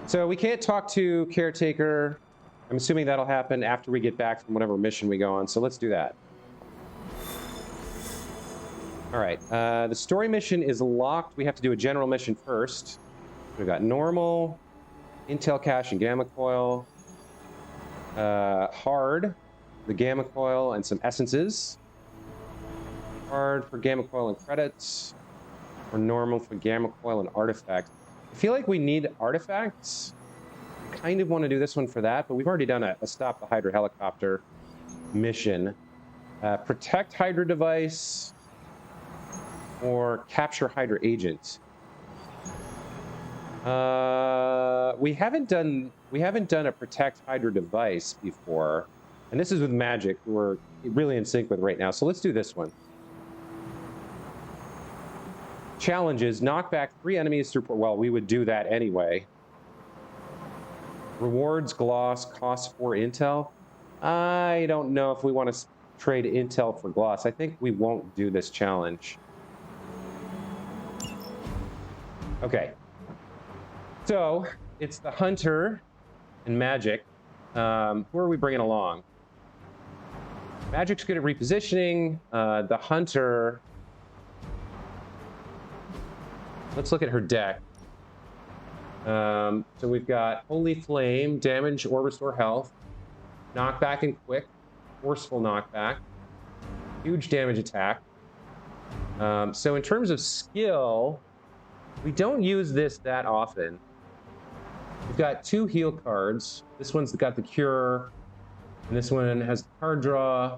Speaker 1: So we can't talk to Caretaker. I'm assuming that'll happen after we get back from whatever mission we go on, so let's do that. All right, the story mission is locked. We have to do a general mission first. We've got normal, intel cache and gamma coil, hard, the gamma coil and some essences, hard for gamma coil and credits, or normal for gamma coil and artifacts. I feel like we need artifacts. I kind of want to do this one for that, but we've already done a stop the Hydra helicopter mission. Protect Hydra device or capture Hydra agent. We haven't done a protect Hydra device before, and this is with Magic, who we're really in sync with right now. So let's do this one. Challenges: knock back 3 enemies through. Well, we would do that anyway. Rewards: gloss, cost 4 intel. I don't know if we want to trade intel for gloss. I think we won't do this challenge. Okay. So it's the Hunter and Magic. Who are we bringing along? Magic's good at repositioning. The Hunter. Let's look at her deck. So we've got Holy Flame, damage or restore health, knockback and quick, forceful knockback, huge damage attack. So in terms of skill, we don't use this that often. We've got 2 heal cards. This one's got the cure, and this one has the card draw.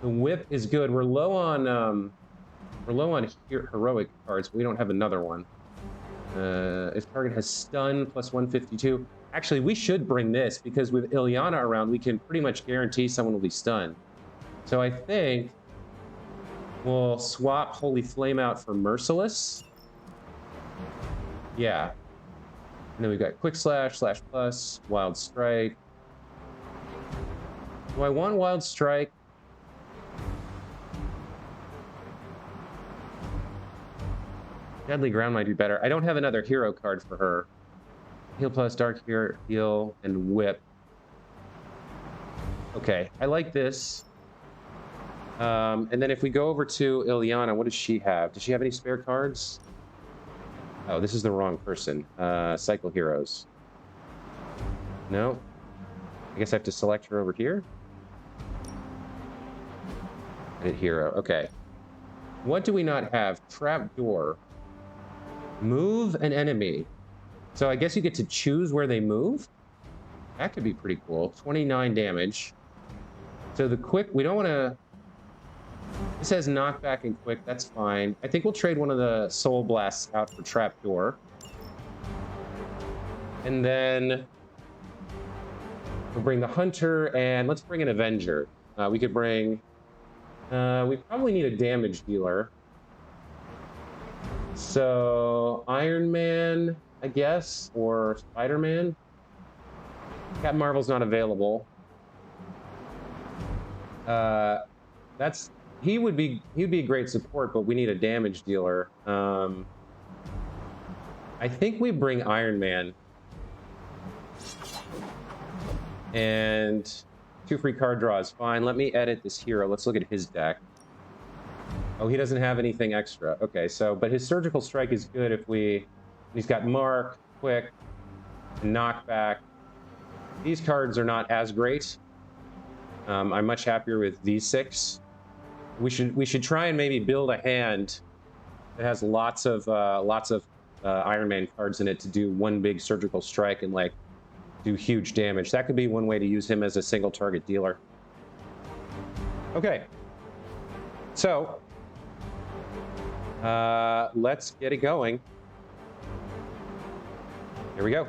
Speaker 1: The whip is good. We're low on heroic cards, but we don't have another one. If target has stun plus 152. Actually, we should bring this because with Ileana around, we can pretty much guarantee someone will be stunned. So I think we'll swap Holy Flame out for Merciless. Yeah. And then we've got Quick Slash, Slash Plus, Wild Strike. Do I want Wild Strike? Deadly Ground might be better. I don't have another hero card for her. Heal Plus, Dark Heal, and Whip. Okay, I like this. And then if we go over to Ilyana, what does she have? Does she have any spare cards? Oh, this is the wrong person. Cycle Heroes. No. I guess I have to select her over here. Edit hero. Okay. What do we not have? Trapdoor. Move an enemy. So I guess you get to choose where they move. That could be pretty cool. 29 damage. So the quick, we don't want to... This has knockback and quick. That's fine. I think we'll trade one of the soul blasts out for trapdoor. And then we'll bring the hunter, and let's bring an Avenger. We could bring... we probably need a damage dealer. So Iron Man, I guess, or Spider-Man. Captain Marvel's not available. He would be a great support, but we need a damage dealer. I think we bring Iron Man. And 2 free card draws. Fine. Let me edit this hero. Let's look at his deck. Oh, he doesn't have anything extra. Okay, so, but his surgical strike is good if he's got mark, quick, knockback. These cards are not as great. I'm much happier with these 6. We should try and maybe build a hand that has lots of Iron Man cards in it to do one big surgical strike and like do huge damage. That could be one way to use him as a single target dealer. Okay. So let's get it going. Here we go.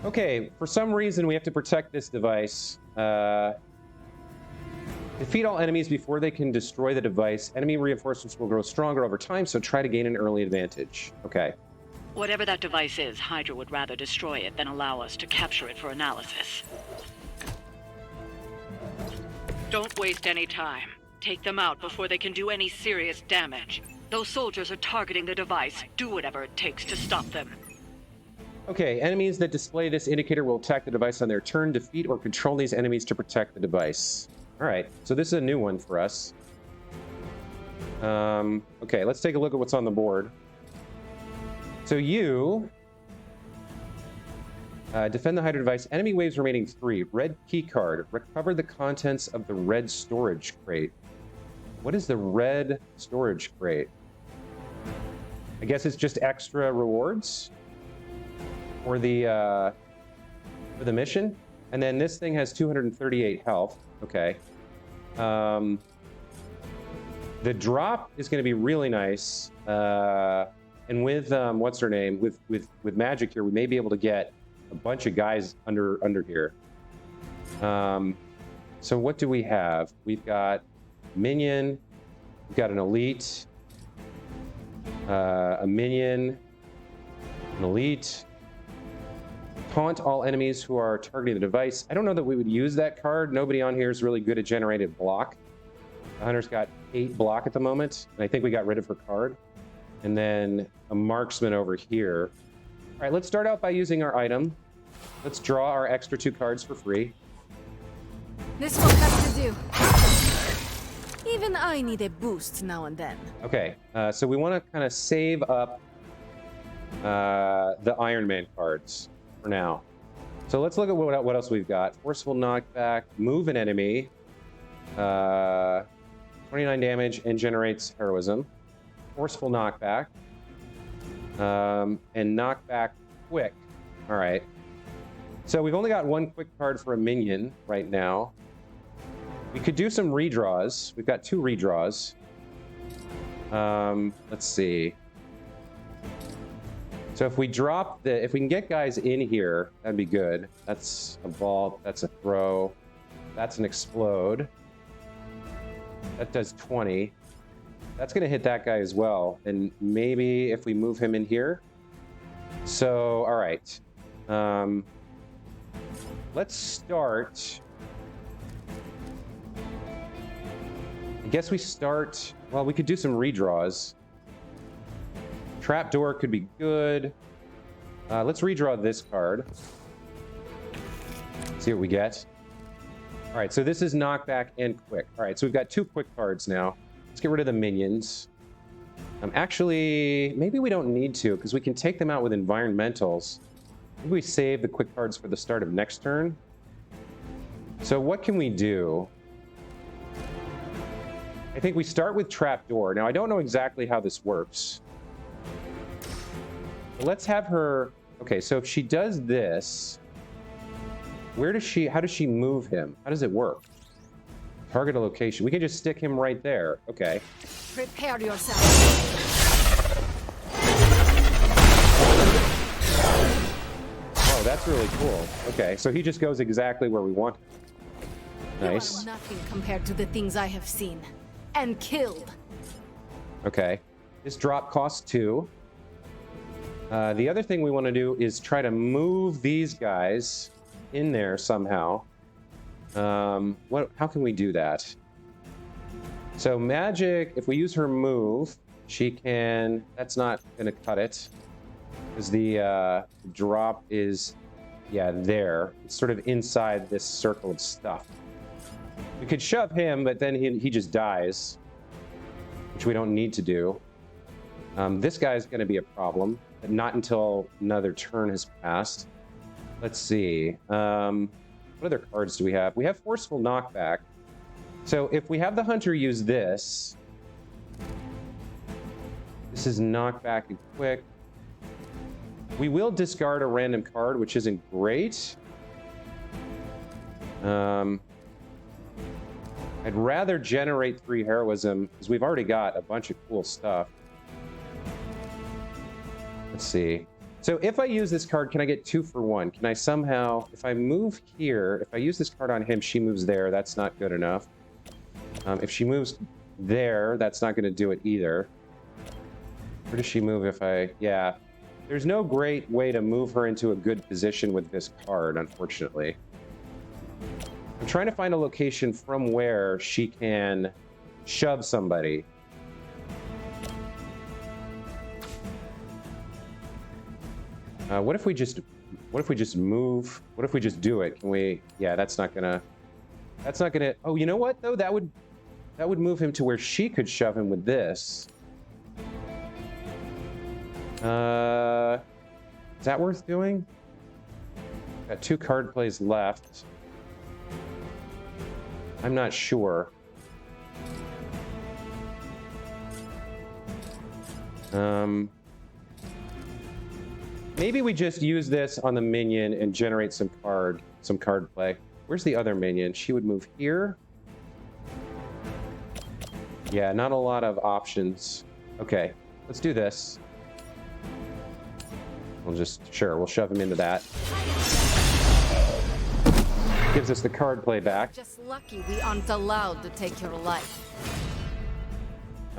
Speaker 1: Okay, for some reason we have to protect this device. Defeat all enemies before they can destroy the device. Enemy reinforcements will grow stronger over time, so try to gain an early advantage. Okay.
Speaker 12: Whatever that device is, Hydra would rather destroy it than allow us to capture it for analysis. Don't waste any time. Take them out before they can do any serious damage. Those soldiers are targeting the device. Do whatever it takes to stop them.
Speaker 1: Okay, enemies that display this indicator will attack the device on their turn. Defeat or control these enemies to protect the device. All right, so this is a new one for us. Okay, let's take a look at what's on the board. So you defend the Hydra device. Enemy waves remaining 3. Red key card. Recover the contents of the red storage crate. What is the red storage crate? I guess it's just extra rewards for the mission. And then this thing has 238 health. Okay. The drop is going to be really nice. And with what's her name? With magic here, we may be able to get a bunch of guys under here. So what do we have? We've got minion. We've got an elite. A minion. An elite. Taunt all enemies who are targeting the device. I don't know that we would use that card. Nobody on here is really good at generating block. The hunter's got 8 block at the moment, and I think we got rid of her card. And then a marksman over here. All right, let's start out by using our item. Let's draw our extra 2 cards for free.
Speaker 4: This will have to do. Even I need a boost now and then.
Speaker 1: Okay, so we want to kind of save up the Iron Man cards for now. So let's look at what else we've got. Forceful knockback, move an enemy, 29 damage, and generates heroism. Forceful knockback, and knockback quick. All right. So we've only got 1 quick card for a minion right now. We could do some redraws. We've got 2 redraws. Let's see. So if we drop if we can get guys in here, that'd be good. That's a vault, that's a throw, that's an explode. That does 20. That's gonna hit that guy as well. And maybe if we move him in here. So, all right. Let's start guess we start... Well, we could do some redraws. Trapdoor could be good. Let's redraw this card. See what we get. All right, so this is knockback and quick. All right, so we've got 2 quick cards now. Let's get rid of the minions. Actually, maybe we don't need to, because we can take them out with environmentals. Maybe we save the quick cards for the start of next turn. So what can we do? I think we start with Trapdoor. Now, I don't know exactly how this works. But let's have her... Okay, so if she does this... How does she move him? How does it work? Target a location. We can just stick him right there. Okay.
Speaker 4: Prepare yourself.
Speaker 1: Oh, that's really cool. Okay, so he just goes exactly where we want him. Nice.
Speaker 4: You are nothing compared to the things I have seen and killed.
Speaker 1: Okay. This drop costs 2. The other thing we want to do is try to move these guys in there somehow. How can we do that? So magic, if we use her move, she can... That's not going to cut it. Because the drop is, yeah, there. It's sort of inside this circle of stuff. We could shove him, but then he just dies. Which we don't need to do. This guy's going to be a problem. But not until another turn has passed. Let's see. What other cards do we have? We have Forceful Knockback. So if we have the Hunter use this... This is Knockback and Quick. We will discard a random card, which isn't great. I'd rather generate 3 Heroism, because we've already got a bunch of cool stuff. Let's see. So if I use this card, can I get 2 for 1? Can I somehow, if I move here, if I use this card on him, she moves there. That's not good enough. If she moves there, that's not going to do it either. Where does she move if I... Yeah. There's no great way to move her into a good position with this card, unfortunately. I'm trying to find a location from where she can shove somebody. What if we just move? What if we just do it? Can we? Yeah, that's not gonna. Oh, you know what though? That would move him to where she could shove him with this. Is that worth doing? Got 2 card plays left. I'm not sure. Maybe we just use this on the minion and generate some card play. Where's the other minion? She would move here. Yeah, not a lot of options. Okay, let's do this. We'll shove him into that. Gives us the card play back.
Speaker 4: Just lucky we aren't allowed to take your life.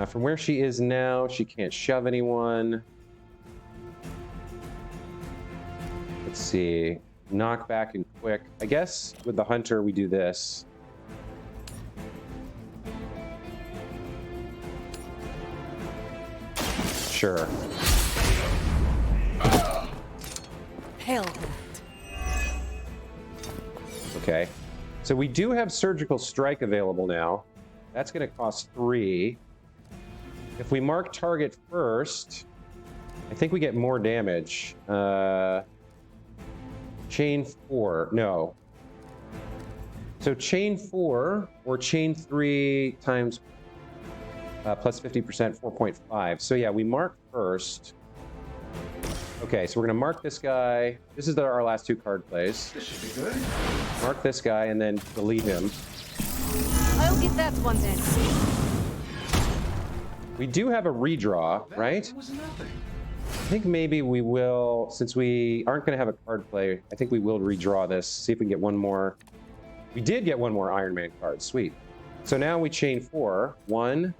Speaker 1: From where she is now, she can't shove anyone. Let's see. Knockback and quick. I guess with the Hunter, we do this. Sure.
Speaker 7: Hell.
Speaker 1: Okay. So we do have Surgical Strike available now. That's going to cost 3. If we mark target first, I think we get more damage. Chain 4. No. So chain 4 or chain 3 times plus 50%, 4.5. So yeah, we mark first. Okay, so we're going to mark this guy. This is our last 2 card plays.
Speaker 9: This should be good.
Speaker 1: Mark this guy and then delete him.
Speaker 4: I'll get that one then.
Speaker 1: We do have a redraw, right?
Speaker 9: That was nothing.
Speaker 1: I think maybe we will, since we aren't going to have a card play, I think we will redraw this, see if we can get one more. We did get one more Iron Man card. Sweet. So now we chain 4. 1,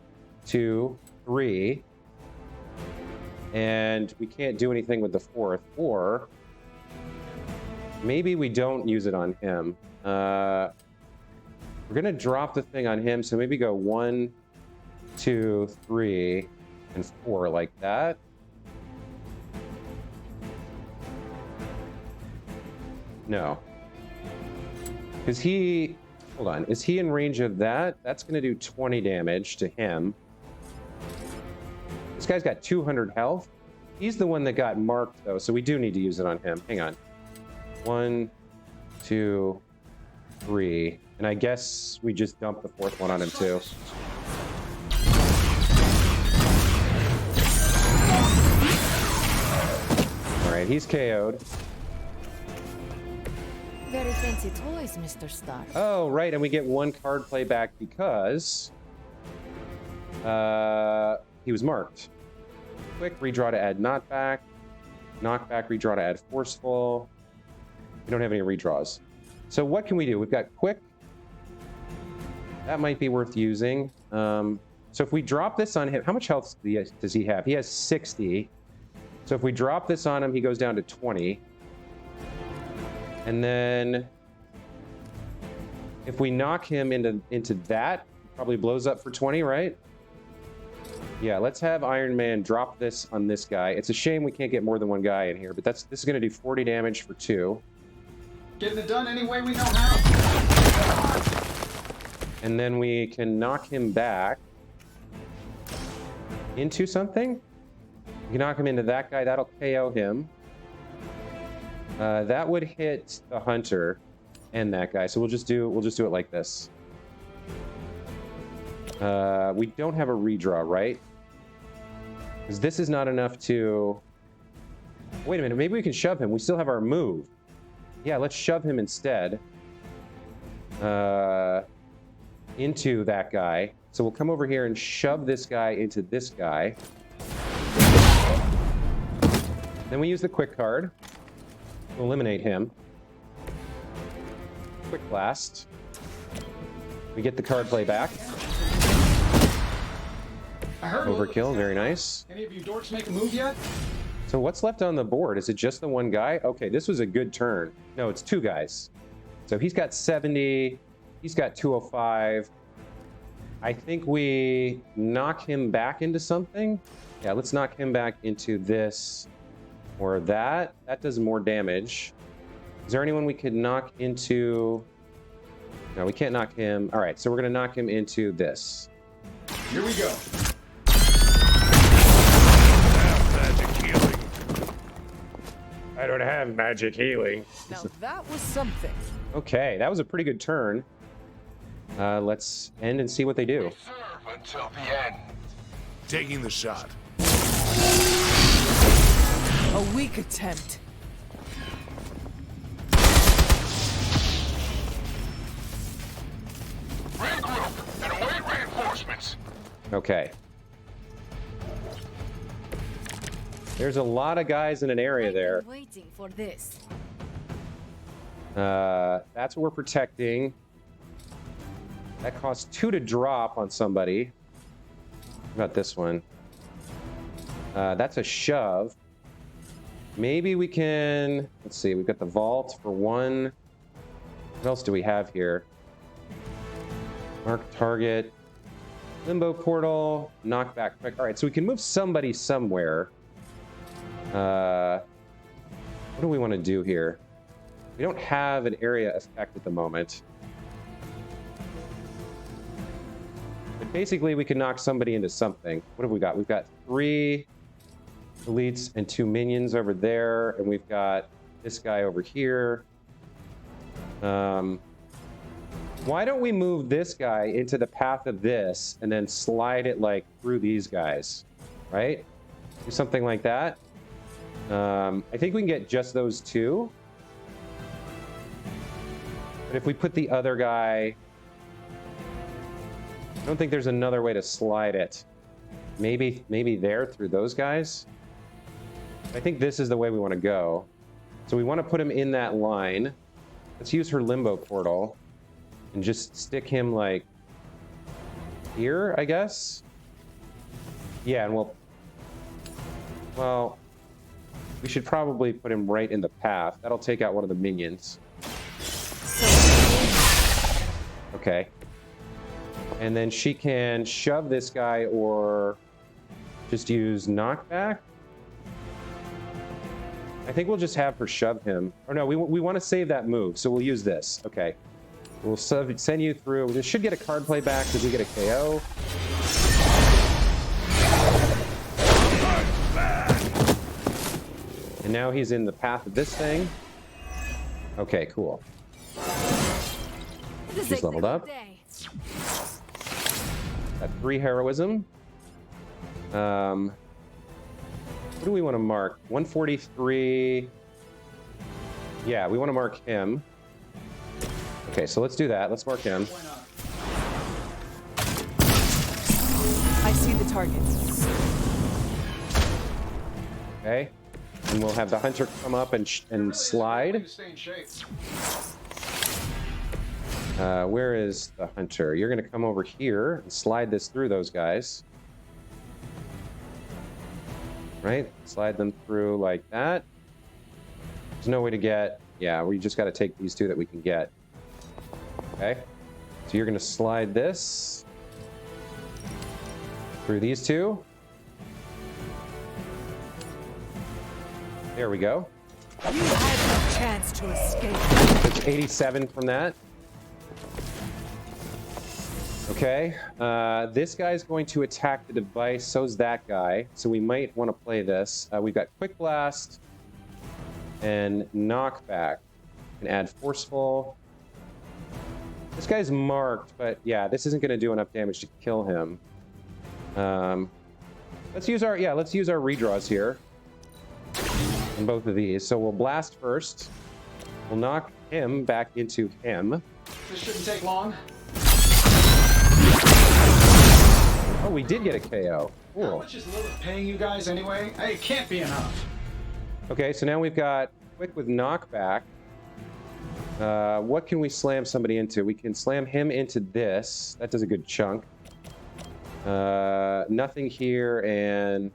Speaker 1: 2, 3. And we can't do anything with the 4th. Or maybe we don't use it on him. We're going to drop the thing on him, so maybe go 1, 2, 3, and 4 like that. No. Because he... Hold on. Is he in range of that? That's going to do 20 damage to him. This guy's got 200 health. He's the one that got marked, though, so we do need to use it on him. Hang on. 1, 2, 3. And I guess we just dump the 4th one on him, too. All right, he's KO'd.
Speaker 4: Very fancy toys, Mr. Stark.
Speaker 1: Oh, right, and we get 1 card play back because he was marked. Quick, redraw to add knockback. Knockback, redraw to add forceful. We don't have any redraws. So what can we do? We've got quick. That might be worth using. So if we drop this on him, how much health does he have? He has 60. So if we drop this on him, he goes down to 20. And then if we knock him into that, probably blows up for 20, right? Yeah, let's have Iron Man drop this on this guy. It's a shame we can't get more than 1 guy in here, but this is going to do 40 damage for 2.
Speaker 9: Getting it done any way we know how.
Speaker 1: And then we can knock him back into something. We can knock him into that guy. That'll KO him. That would hit the hunter and that guy. So we'll just do it like this. We don't have a redraw, right? Because this is not enough to... Wait a minute, maybe we can shove him. We still have our move. Yeah, let's shove him instead. Into that guy. So we'll come over here and shove this guy into this guy. Then we use the quick card. We'll eliminate him. Quick blast. We get the card play back. Overkill, very nice.
Speaker 9: Any of you dorks make a move yet?
Speaker 1: So what's left on the board? Is it just the 1 guy? Okay, this was a good turn. No, it's 2 guys. So he's got 70. He's got 205. I think we knock him back into something. Yeah, let's knock him back into this or that. That does more damage. Is there anyone we could knock into? No, we can't knock him. All right, so we're going to knock him into this.
Speaker 9: Here we go.
Speaker 1: I don't have magic healing.
Speaker 3: Now that was something.
Speaker 1: Okay, that was a pretty good turn. Let's end and see what they do.
Speaker 13: Serve until the end.
Speaker 5: Taking the shot.
Speaker 3: A weak attempt.
Speaker 13: Regroup and await reinforcements.
Speaker 1: Okay. There's a lot of guys in an area there.
Speaker 4: Waiting for this.
Speaker 1: That's what we're protecting. That costs 2 to drop on somebody. What about this one? That's a shove. Maybe we can... Let's see, we've got the vault for 1. What else do we have here? Mark target. Limbo portal. Knockback quick. All right, so we can move somebody somewhere. What do we want to do here? We don't have an area effect at the moment. But basically, we can knock somebody into something. What have we got? We've got 3 elites and 2 minions over there, and we've got this guy over here. Why don't we move this guy into the path of this and then slide it like through these guys, right? Do something like that. I think we can get just those 2. But if we put the other guy... I don't think there's another way to slide it. Maybe there through those guys. I think this is the way we want to go. So we want to put him in that line. Let's use her limbo portal and just stick him like here, I guess. Yeah, and well, we should probably put him right in the path. That'll take out one of the minions. Okay. And then she can shove this guy or just use knockback. I think we'll just have her shove him. Or no, we want to save that move, so we'll use this. Okay. We'll send you through. We should get a card play back because we get a KO. And now he's in the path of this thing. Okay, cool. He's leveled up. Got 3 heroism. What do we want to mark? 143. Yeah, we want to mark him. Okay, so let's do that. Let's mark him.
Speaker 3: I see the target.
Speaker 1: Okay. And we'll have the hunter come up and slide. Where is the hunter? You're going to come over here and slide this through those guys. Right? Slide them through like that. There's no way to get... Yeah, we just got to take these 2 that we can get. Okay. So you're going to slide this through these 2. There we go.
Speaker 3: You had no chance to escape.
Speaker 1: It's 87 from that. Okay. This guy's going to attack the device. So's that guy. So we might want to play this. We've got Quick Blast and Knockback. And add Forceful. This guy's marked, but yeah, this isn't going to do enough damage to kill him. Let's use our redraws here. In both of these. So we'll blast first. We'll knock him back into him.
Speaker 9: This shouldn't take long.
Speaker 1: Oh, we did get a KO. Cool.
Speaker 9: How much is Lilith paying you guys anyway? Hey, it can't be enough.
Speaker 1: Okay, so now we've got Quick with knockback. What can we slam somebody into? We can slam him into this. That does a good chunk. Nothing here and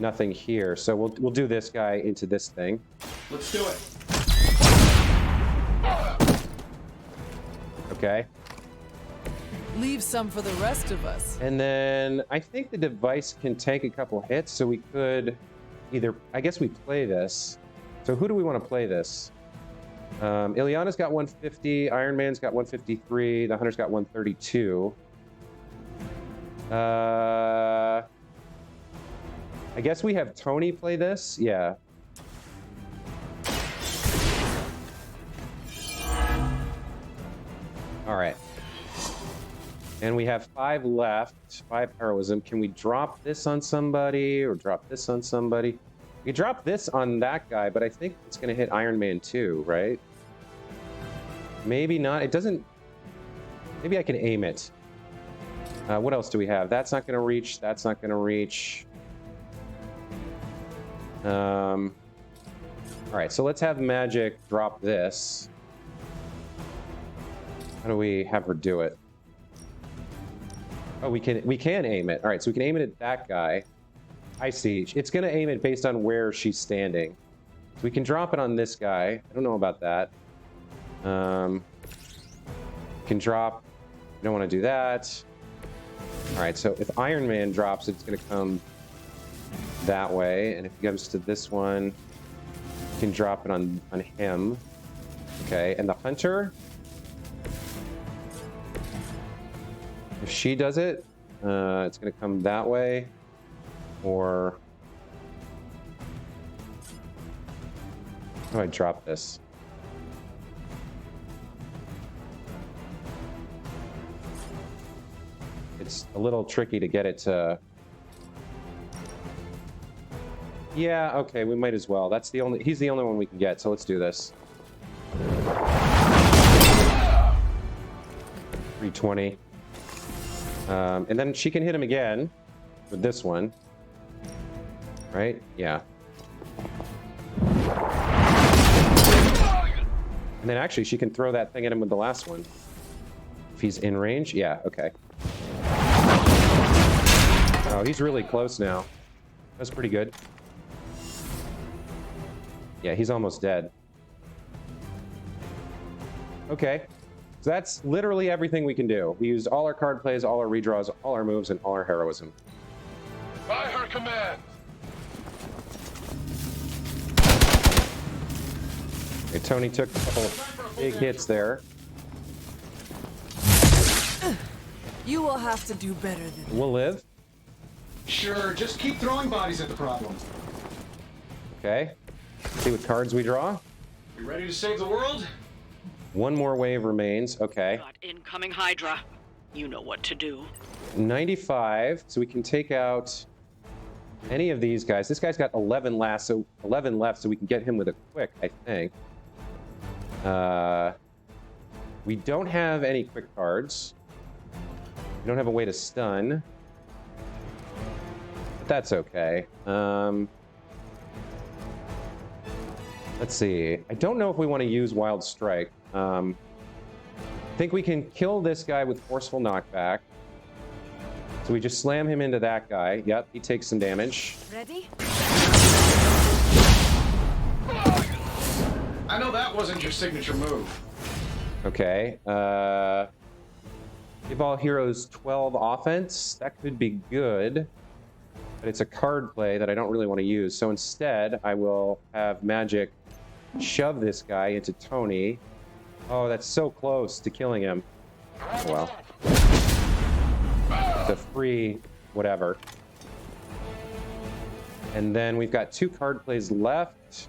Speaker 1: nothing here. So we'll do this guy into this thing.
Speaker 9: Let's do it.
Speaker 1: Okay.
Speaker 3: Leave some for the rest of us.
Speaker 1: And then I think the device can tank a couple hits, so we could either... I guess we play this. So who do we want to play this? Ileana's got 150, Iron Man's got 153, the Hunter's got 132. I guess we have Tony play this? Yeah. All right. And we have 5 left, 5 heroism. Can we drop this on somebody or drop this on somebody? We could drop this on that guy, but I think it's going to hit Iron Man too, right? Maybe not. It doesn't... Maybe I can aim it. What else do we have? That's not going to reach. That's not going to reach. All right, so let's have Magic drop this. How do we have her do it? Oh, we can aim it. All right, so we can aim it at that guy. I see. It's going to aim it based on where she's standing. So we can drop it on this guy. I don't know about that. Can drop. I don't want to do that. All right, so if Iron Man drops, it's going to come that way. And if he comes to this one, you can drop it on him. Okay, and the Hunter... If she does it, it's going to come that way, or... How do I drop this? It's a little tricky to get it to... Yeah, okay, we might as well. That's the only... He's the only one we can get, so let's do this. 320. And then she can hit him again with this one. Right? Yeah. And then actually she can throw that thing at him with the last one. If he's in range? Yeah, okay. Oh, he's really close now. That's pretty good. Yeah, he's almost dead. Okay. So that's literally everything we can do. We used all our card plays, all our redraws, all our moves, and all our heroism.
Speaker 13: By her command.
Speaker 1: Okay, Tony took a couple of big hits there.
Speaker 3: You will have to do better than
Speaker 1: We'll live.
Speaker 9: Sure, just keep throwing bodies at the problem.
Speaker 1: Okay. See what cards we draw.
Speaker 9: You ready to save the world?
Speaker 1: One more wave remains. Okay.
Speaker 12: Got incoming Hydra. You know what to do.
Speaker 1: 95. So we can take out any of these guys. This guy's got 11 left, so we can get him with a quick, I think. We don't have any quick cards. We don't have a way to stun. But that's okay. Let's see. I don't know if we want to use Wild Strike. I think we can kill this guy with Forceful Knockback. So we just slam him into that guy. Yep, he takes some damage.
Speaker 4: Ready?
Speaker 9: I know that wasn't your signature move.
Speaker 1: Okay. Give all heroes 12 offense. That could be good. But it's a card play that I don't really want to use. So instead, I will have Magic shove this guy into Tony. Oh, that's so close to killing him. Oh, well. It's a free whatever. And then we've got 2 card plays left.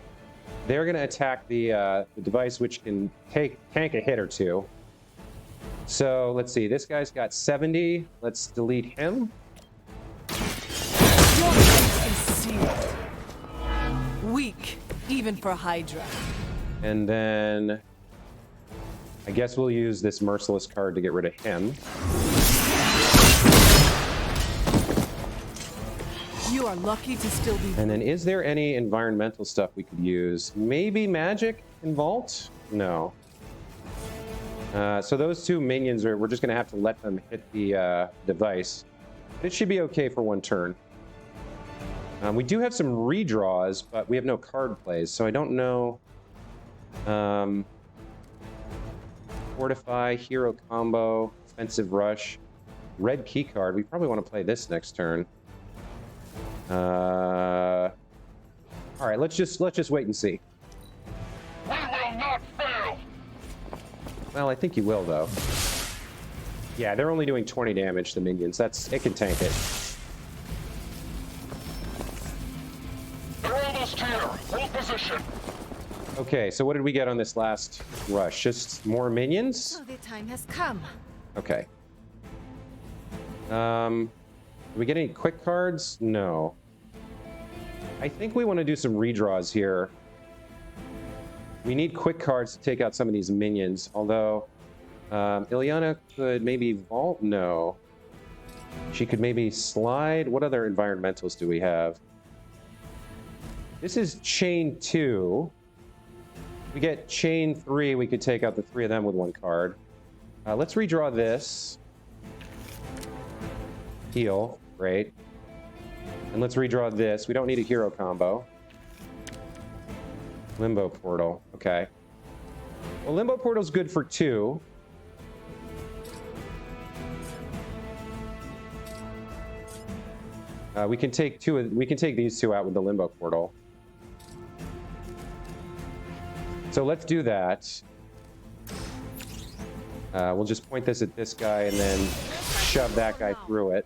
Speaker 1: They're going to attack the device, which can tank a hit or 2. So let's see. This guy's got 70. Let's delete him.
Speaker 3: weak, even for Hydra.
Speaker 1: And then I guess we'll use this Merciless card to get rid of him.
Speaker 3: You are lucky to still be...
Speaker 1: And then is there any environmental stuff we could use? Maybe magic in Vault? No. So those 2 minions, we're just going to have to let them hit the device. It should be okay for 1 turn. We do have some redraws, but we have no card plays, so I don't know. Fortify, Hero Combo, Offensive Rush, Red Key Card. We probably want to play this next turn. All right, let's just wait and see.
Speaker 13: We will not fail.
Speaker 1: Well, I think you will, though. Yeah, they're only doing 20 damage to minions. It can tank it.
Speaker 13: They're almost here. Hold position.
Speaker 1: Okay, so what did we get on this last rush? Just more minions?
Speaker 4: So the time has come.
Speaker 1: Okay. Do we get any quick cards? No. I think we want to do some redraws here. We need quick cards to take out some of these minions, although Ilyana could maybe vault? No. She could maybe slide. What other environmentals do we have? This is chain 2. We get chain 3, we could take out the 3 of them with 1 card. Let's redraw this. Heal, great. And let's redraw this. We don't need a hero combo. Limbo Portal, okay. Well, Limbo Portal's good for 2. We can take these 2 out with the Limbo Portal. So let's do that. We'll just point this at this guy and then shove that guy through it.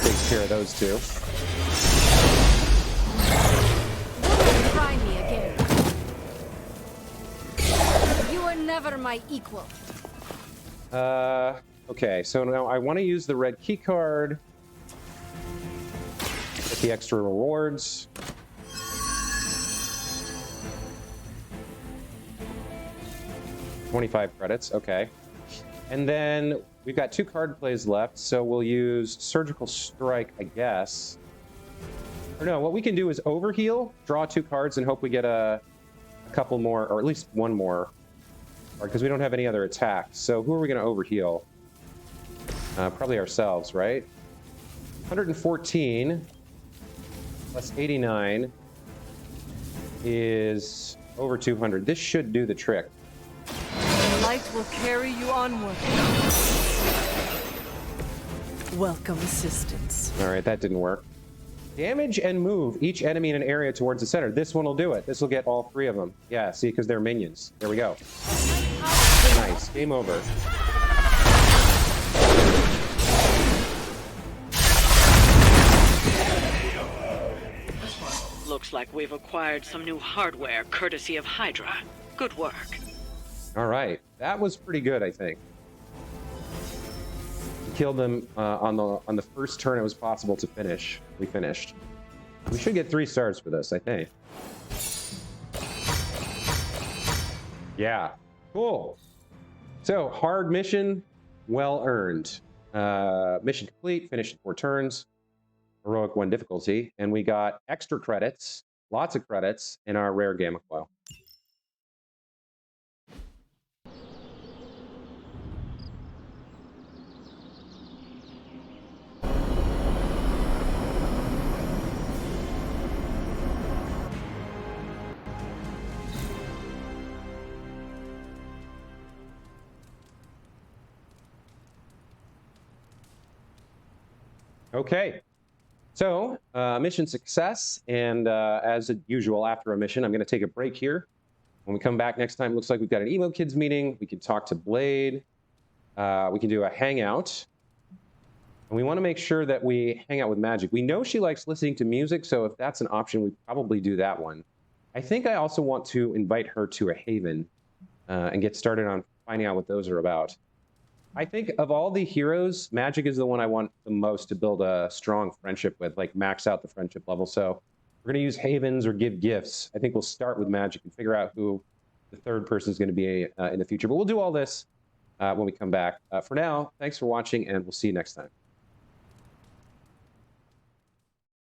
Speaker 1: Takes care of those 2.
Speaker 4: Try me again. You are never my equal.
Speaker 1: Okay, so now I want to use the red key card. Get the extra rewards. $25 credits, okay. And then we've got 2 card plays left, so we'll use Surgical Strike, I guess. Or no, what we can do is overheal, draw 2 cards, and hope we get a couple more, or at least 1 more, because we don't have any other attacks. So who are we going to overheal? Probably ourselves, right? 114 plus 89. is over 200. This should do the trick.
Speaker 14: Light will carry you onward.
Speaker 3: Welcome assistance.
Speaker 1: All right, that didn't work. Damage and move each enemy in an area towards the center. This one will do it. This will get all 3 of them. Yeah, see, because they're minions. There we go. Nice. Game over.
Speaker 12: Looks like we've acquired some new hardware courtesy of Hydra. Good work.
Speaker 1: All right, that was pretty good, I think. We killed them on the first turn it was possible to finish. We finished. We should get 3 stars for this, I think. Yeah, cool. So, hard mission, well earned. Mission complete, finished in 4 turns. Heroic 1 difficulty, and we got extra credits, lots of credits, in our rare gamma coil. Okay. So, mission success, and as usual, after a mission, I'm going to take a break here. When we come back next time, looks like we've got an Emo Kids meeting. We can talk to Blade. We can do a hangout. And we want to make sure that we hang out with Magic. We know she likes listening to music, so if that's an option, we probably do that one. I think I also want to invite her to a haven and get started on finding out what those are about. I think of all the heroes, Magic is the one I want the most to build a strong friendship with, like max out the friendship level. So we're going to use havens or give gifts. I think we'll start with Magic and figure out who the 3rd person is going to be in the future. But we'll do all this when we come back. For now, thanks for watching, and we'll see you next time.